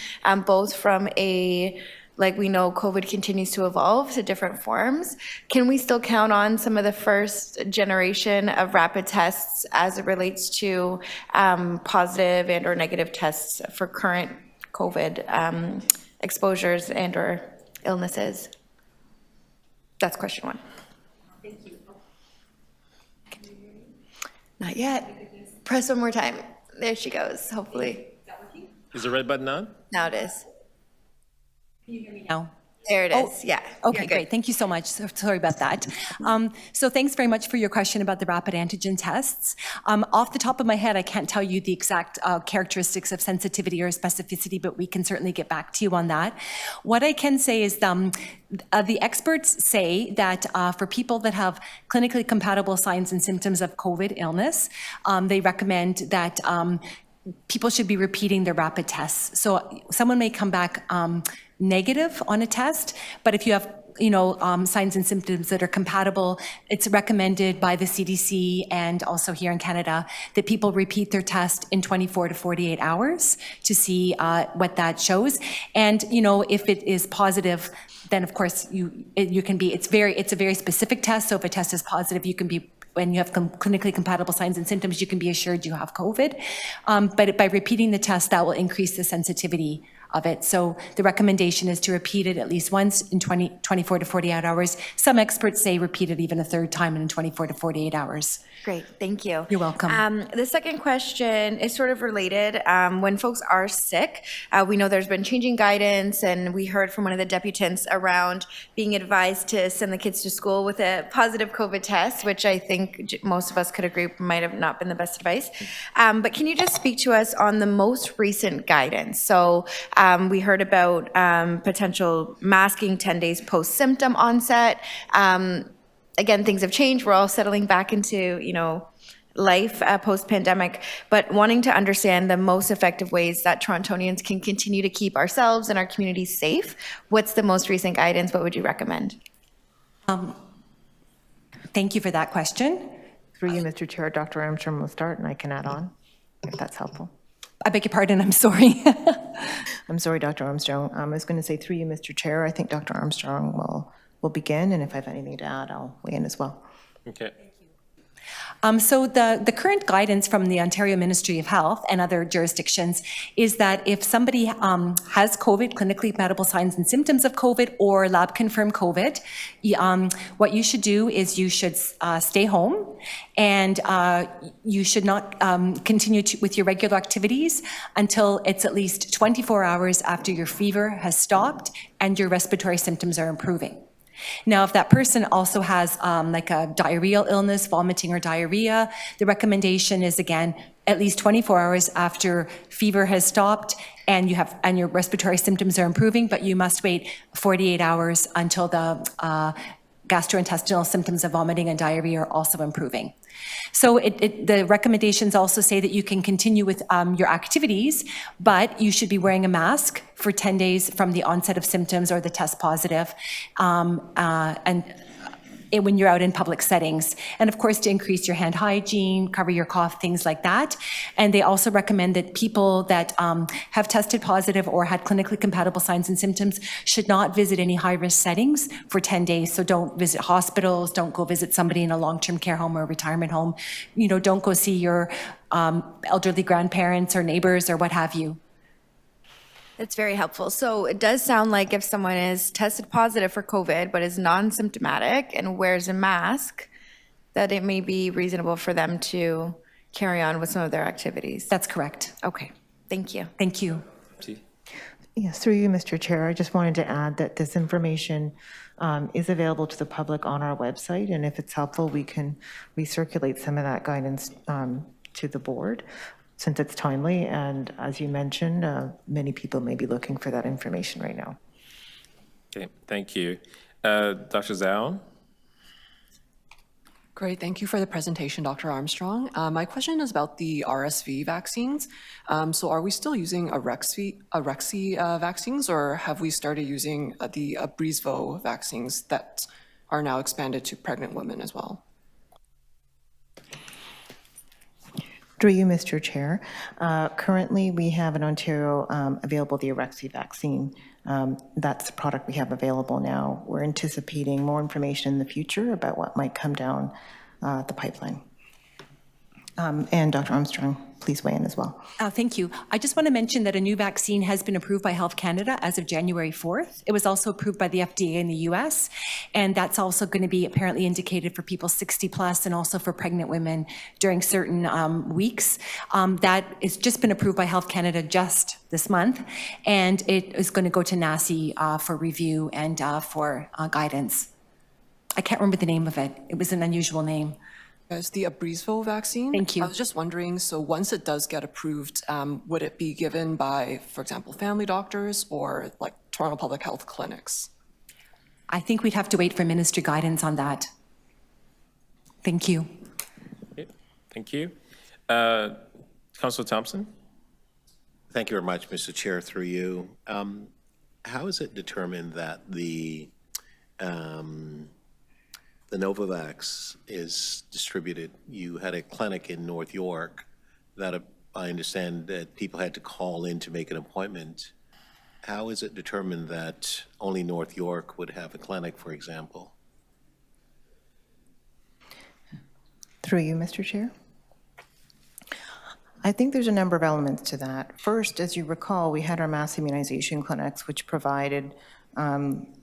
both from a, like we know COVID continues to evolve to different forms. Can we still count on some of the first generation of rapid tests as it relates to positive and or negative tests for current COVID exposures and or illnesses? That's question one. Thank you. Not yet. Press one more time. There she goes, hopefully. Is the red button on? Now it is. Can you hear me now? There it is, yeah. Okay, You're good. great. Thank you so much. Sorry about that. So thanks very much for your question about the rapid antigen tests. Off the top of my head, I can't tell you the exact characteristics of sensitivity or specificity, but we can certainly get back to you on that. What I can say is the experts say that for people that have clinically compatible signs and symptoms of COVID illness, they recommend that people should be repeating their rapid tests. So someone may come back negative on a test, but if you have signs and symptoms that are compatible, it's recommended by the CDC and also here in Canada that people repeat their test in 24 to 48 hours to see what that shows. And, if it is positive, then of course you can be, it's a very specific test. So if a test is positive, you can be, when you have clinically compatible signs and symptoms, you can be assured you have COVID. But by repeating the test, that will increase the sensitivity of it. So the recommendation is to repeat it at least once in 24 to 48 hours. Some experts say repeat it even a third time in 24 to 48 hours. Great, thank you. You're welcome. The second question is sort of related. When folks are sick, we know there's been changing guidance, and we heard from one of the deputants around being advised to send the kids to school with a positive COVID test, which I think most of us could agree might have not been the best advice. But can you just speak to us on the most recent guidance? So we heard about potential masking 10 days post-symptom onset. Again, things have changed. We're all settling back into, life post-pandemic, but wanting to understand the most effective ways that Torontonians can continue to keep ourselves and our communities safe. What's the most recent guidance? What would you recommend? Thank you for that question. Through you, Mr. Chair, Dr. Armstrong will start, and I can add on, if that's helpful. I beg your pardon, I'm sorry. I'm sorry, Dr. Armstrong. I was going to say through you, Mr. Chair, I think Dr. Armstrong will begin, and if I have anything to add, I'll weigh in as well. Okay. So the current guidance from the Ontario Ministry of Health and other jurisdictions is that if somebody has COVID, clinically compatible signs and symptoms of COVID or lab confirmed COVID, what you should do is you should stay home, and you should not continue with your regular activities until it's at least 24 hours after your fever has stopped and your respiratory symptoms are improving. Now, if that person also has like a diarrheal illness, vomiting or diarrhea, the recommendation is, again, at least 24 hours after fever has stopped and your respiratory symptoms are improving, but you must wait 48 hours until the gastrointestinal symptoms of vomiting and diarrhea are also improving. So the recommendations also say that you can continue with your activities, but you should be wearing a mask for 10 days from the onset of symptoms or the test positive, and when you're out in public settings. And of course, to increase your hand hygiene, cover your cough, things like that. And they also recommend that people that have tested positive or had clinically compatible signs and symptoms should not visit any high-risk settings for 10 days. So don't visit hospitals, don't go visit somebody in a long-term care home or a retirement home. Don't go see your elderly grandparents or neighbors or what have you. That's very helpful. So it does sound like if someone is tested positive for COVID but is non-symptomatic and wears a mask, that it may be reasonable for them to carry on with some of their activities. That's correct. Okay, thank you. Thank you. Yes, through you, Mr. Chair, I just wanted to add that this information is available to the public on our website, and if it's helpful, we can recirculate some of that guidance to the board, since it's timely, and as you mentioned, many people may be looking for that information right now. Okay, thank you. Dr. Zhao? Great, thank you for the presentation, Dr. Armstrong. My question is about the RSV vaccines. So are we still using Arexvy vaccines, or have we started using the Abrysvo vaccines that are now expanded to pregnant women as well? Through you, Mr. Chair. Currently, we have in Ontario available the Arexvy vaccine. That's the product we have available now. We're anticipating more information in the future about what might come down the pipeline. And Dr. Armstrong, please weigh in as well. Thank you. I just want to mention that a new vaccine has been approved by Health Canada as of January 4th. It was also approved by the FDA in the US, and that's also going to be apparently indicated for people 60 plus and also for pregnant women during certain weeks. That has just been approved by Health Canada just this month, and it is going to go to NACI for review and for guidance. I can't remember the name of it. It was an unusual name. It's the Abruzzo vaccine. Thank you. I was just wondering, so once it does get approved, would it be given by, for example, family doctors or like Toronto Public Health clinics? I think we'd have to wait for ministry guidance on that. Thank you. Okay, thank you. Councillor Thompson? Thank you very much, Mr. Chair, through you. How is it determined that the Novavax is distributed? You had a clinic in North York that I understand that people had to call in to make an appointment. How is it determined that only North York would have a clinic, for example? Through you, Mr. Chair. I think there's a number of elements to that. First, as you recall, we had our mass immunization clinics, which provided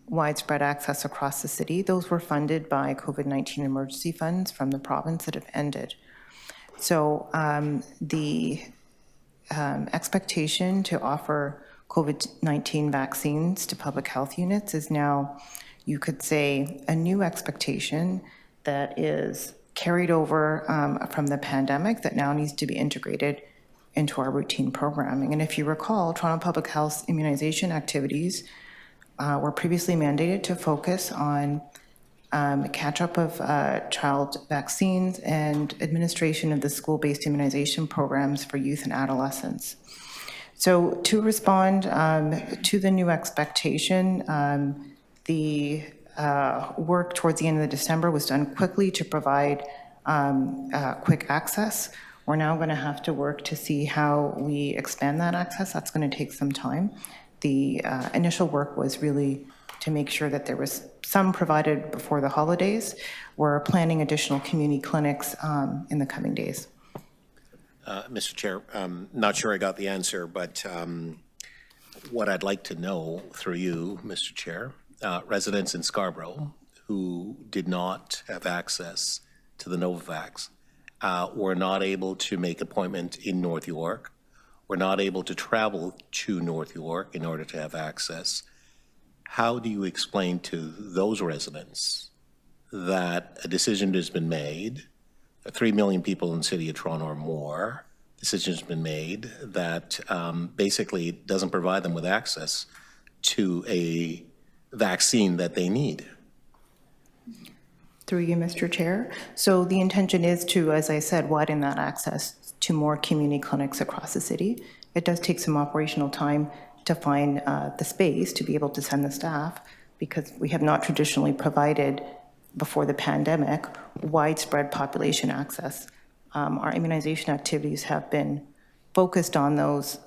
widespread access across the city. Those were funded by COVID-19 emergency funds from the province that have ended. So the expectation to offer COVID-19 vaccines to public health units is now, you could say, a new expectation that is carried over from the pandemic that now needs to be integrated into our routine programming. And if you recall, Toronto Public Health's immunization activities were previously mandated to focus on catch-up of child vaccines and administration of the school-based immunization programs for youth and adolescents. So to respond to the new expectation, the work towards the end of December was done quickly to provide quick access. We're now going to have to work to see how we expand that access. That's going to take some time. The initial work was really to make sure that there was some provided before the holidays. We're planning additional community clinics in the coming days. Mr. Chair, not sure I got the answer, but what I'd like to know through you, Mr. Chair, residents in Scarborough who did not have access to the Novavax were not able to make appointment in North York, were not able to travel to North York in order to have access. How do you explain to those residents that a decision has been made, 3 million people in the city of Toronto or more, decision's been made that basically doesn't provide them with access to a vaccine that they need? Through you, Mr. Chair. So the intention is to, as I said, widen that access to more community clinics across the city. It does take some operational time to find the space to be able to send the staff, because we have not traditionally provided, before the pandemic, widespread population access. Our immunization activities have been focused on those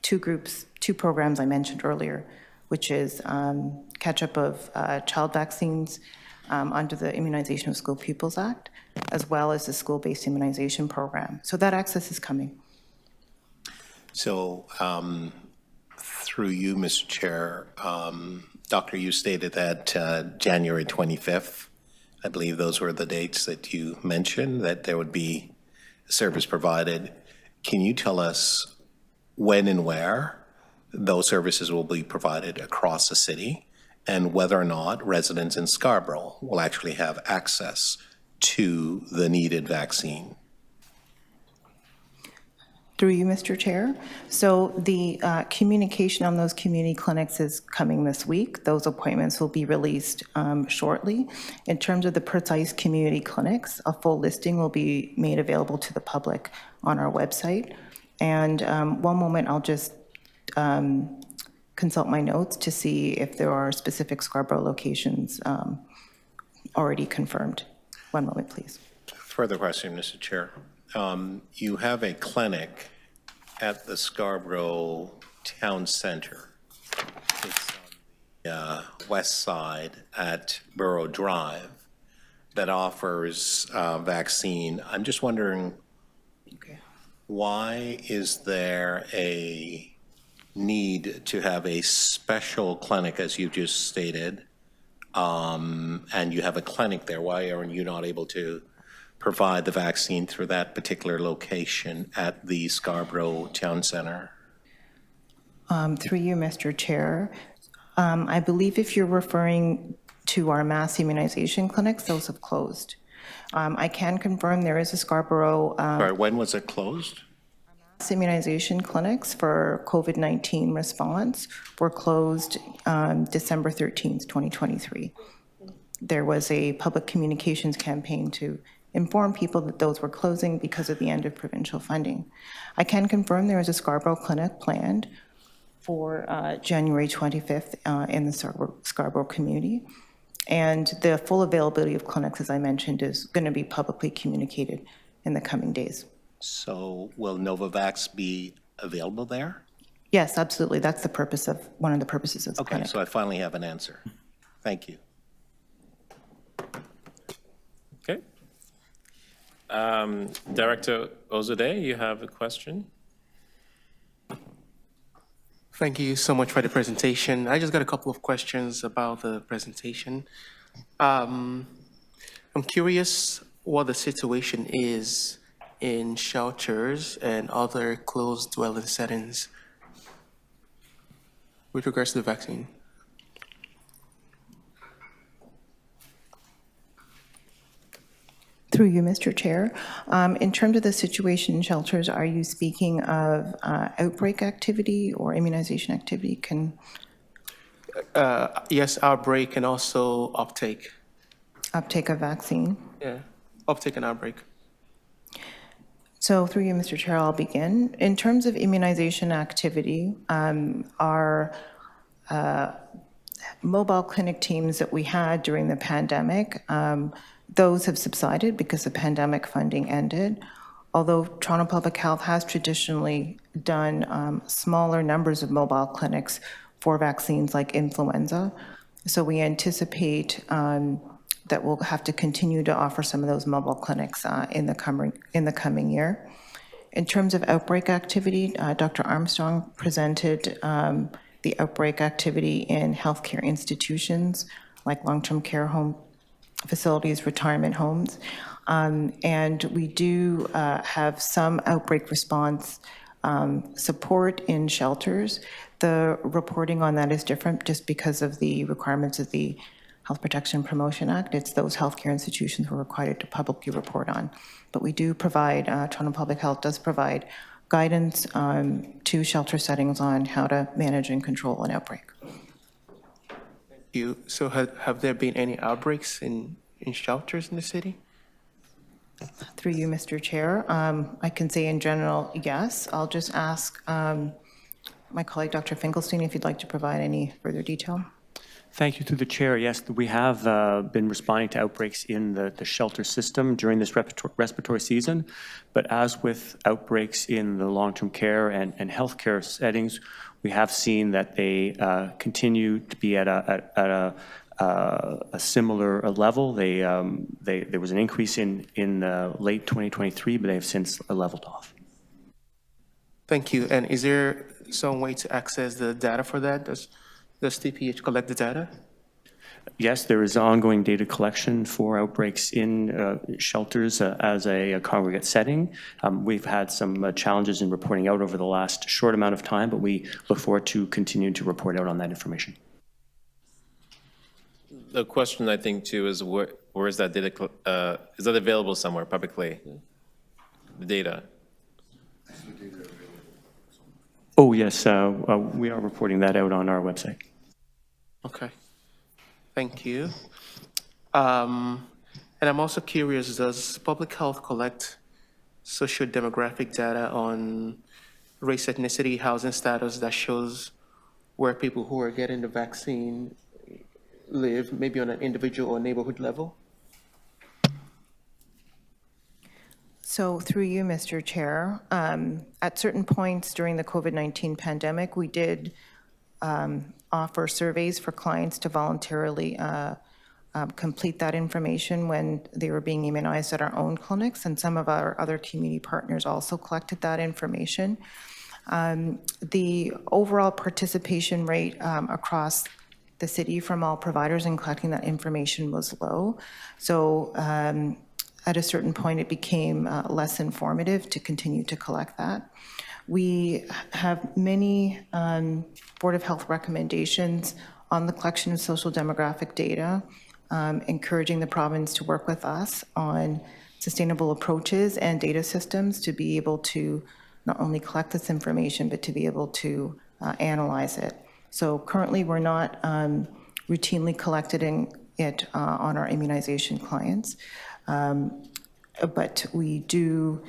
two programs I mentioned earlier, which is catch-up of child vaccines under the Immunization of School Pupils Act, as well as the school-based immunization program. So that access is coming. So through you, Mr. Chair, Doctor, you stated that January 25th, I believe those were the dates that you mentioned, that there would be service provided. Can you tell us when and where those services will be provided across the city, and whether or not residents in Scarborough will actually have access to the needed vaccine? Through you, Mr. Chair. So the communication on those community clinics is coming this week. Those appointments will be released shortly. In terms of the precise community clinics, a full listing will be made available to the public on our website. And one moment, I'll just consult my notes to see if there are specific Scarborough locations already confirmed. One moment, please. Further question, Mr. Chair. You have a clinic at the Scarborough Town Center. It's on the west side at Borough Drive that offers vaccine. I'm just wondering why is there a need to have a special clinic, as you just stated, and you have a clinic there? Why are you not able to provide the vaccine through that particular location at the Scarborough Town Centre? Through you, Mr. Chair, I believe if you're referring to our mass immunization clinics, those have closed. I can confirm there is a Scarborough Sorry, when was it closed? immunization clinics for COVID-19 response were closed December 13th, 2023. There was a public communications campaign to inform people that those were closing because of the end of provincial funding. I can confirm there is a Scarborough clinic planned for January 25th in the Scarborough community. And the full availability of clinics, as I mentioned, is going to be publicly communicated in the coming days. So will Novavax be available there? Yes, absolutely. That's the purpose of, one of the purposes of the Okay, clinic. so I finally have an answer. Thank you. Okay. Director Ozude, you have a question? Thank you so much for the presentation. I just got a couple of questions about the presentation. I'm curious what the situation is in shelters and other closed dwelling settings with regards to the vaccine. Through you, Mr. Chair. In terms of the situation in shelters, are you speaking of outbreak activity or immunization activity? Yes, outbreak and also uptake. Uptake of vaccine? Yeah, uptake and outbreak. So through you, Mr. Chair, I'll begin. In terms of immunization activity, our mobile clinic teams that we had during the pandemic, those have subsided because the pandemic funding ended. Although Toronto Public Health has traditionally done smaller numbers of mobile clinics for vaccines like influenza. So we anticipate that we'll have to continue to offer some of those mobile clinics in the coming year. In terms of outbreak activity, Dr. Armstrong presented the outbreak activity in healthcare institutions like long-term care home facilities, retirement homes. And we do have some outbreak response support in shelters. The reporting on that is different just because of the requirements of the Health Protection and Promotion Act. It's those healthcare institutions who are required to publicly report on. But we do provide, Toronto Public Health does provide guidance to shelter settings on how to manage and control an outbreak. So have there been any outbreaks in shelters in the city? Through you, Mr. Chair, I can say in general, yes. I'll just ask my colleague, Dr. Finkelstein, if you'd like to provide any further detail. Thank you, through the chair. Yes, we have been responding to outbreaks in the shelter system during this respiratory season. But as with outbreaks in the long-term care and healthcare settings, we have seen that they continue to be at a similar level. There was an increase in late 2023, but they have since leveled off. Thank you. And is there some way to access the data for that? Does TPH collect the data? Yes, there is ongoing data collection for outbreaks in shelters as a congregate setting. We've had some challenges in reporting out over the last short amount of time, but we look forward to continuing to report out on that information. The question, I think, too, is where is that data? Is that available somewhere publicly? The data. Oh, yes, we are reporting that out on our website. Okay. Thank you. And I'm also curious, does public health collect socio-demographic data on race, ethnicity, housing status that shows where people who are getting the vaccine live, maybe on an individual or neighborhood level? So through you, Mr. Chair, at certain points during the COVID-19 pandemic, we did offer surveys for clients to voluntarily complete that information when they were being immunized at our own clinics, and some of our other community partners also collected that information. The overall participation rate across the city from all providers in collecting that information was low. So at a certain point, it became less informative to continue to collect that. We have many Board of Health recommendations on the collection of social demographic data, encouraging the province to work with us on sustainable approaches and data systems to be able to not only collect this information, but to be able to analyze it. So currently, we're not routinely collecting it on our immunization clients, but we do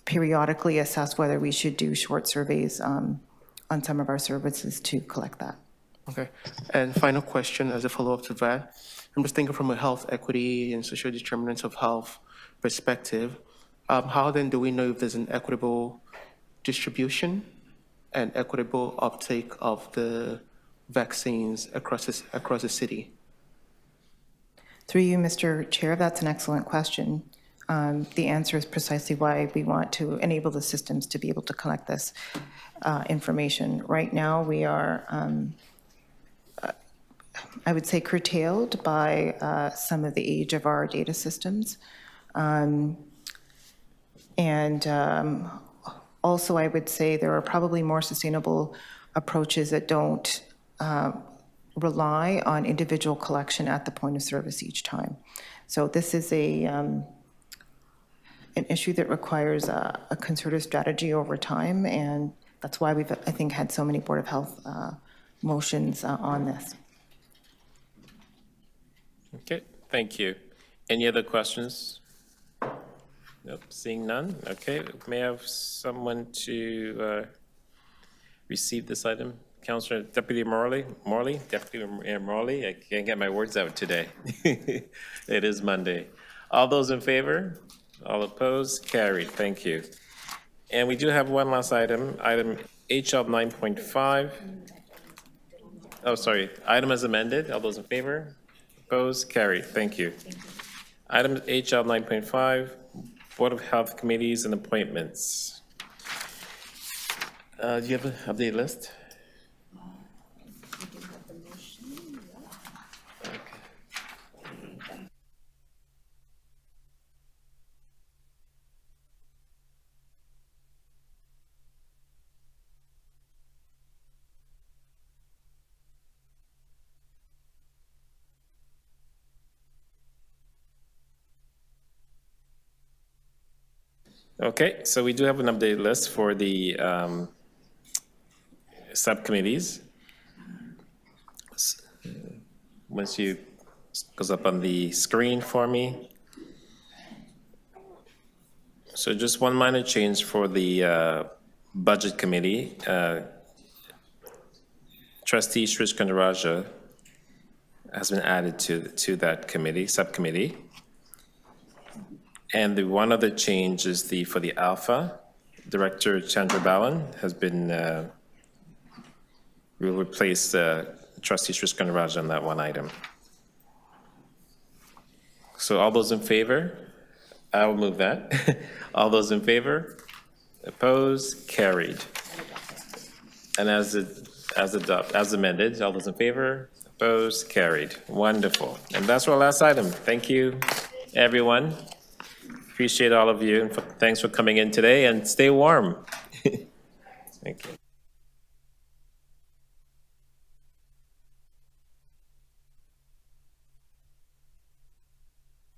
periodically assess whether we should do short surveys on some of our services to collect that. Okay. And final question as a follow-up to that. I'm just thinking from a health equity and social determinants of health perspective, how then do we know if there's an equitable distribution and equitable uptake of the vaccines across the city? Through you, Mr. Chair, that's an excellent question. The answer is precisely why we want to enable the systems to be able to collect this information. Right now, we are, I would say, curtailed by some of the age of our data systems. Also, I would say there are probably more sustainable approaches that don't rely on individual collection at the point of service each time. So this is an issue that requires a concerted strategy over time, and that's why we've, I think, had so many Board of Health motions on this. Okay, thank you. Any other questions? Nope, seeing none. Okay, may I have someone to receive this item? Councillor Deputy Morley, Deputy Mayor Morley. I can't get my words out today. It is Monday. All those in favor? All opposed? Carried. Thank you. And we do have one last item, item HL 9.5. Oh, sorry. Item as amended. All those in favor? Opposed? Carried. Thank you. Item HL 9.5. Board of Health Committees and Appointments. Do you have an update list? Okay, so we do have an updated list for the subcommittees. Once you goes up on the screen for me. So just one minor change for the Budget Committee. Trustee Shrish Kandaraja has been added to that committee, subcommittee. And the one other change is for the Alpha, Director Chandra Balan has been, will replace Trustee Shrish Kandaraja on that one item. So all those in favor? I will move that. All those in favor? Opposed? Carried. And as amended, all those in favor? Opposed? Carried. Wonderful. And that's our last item. Thank you, everyone. Appreciate all of you. Thanks for coming in today, and stay warm. Thank you.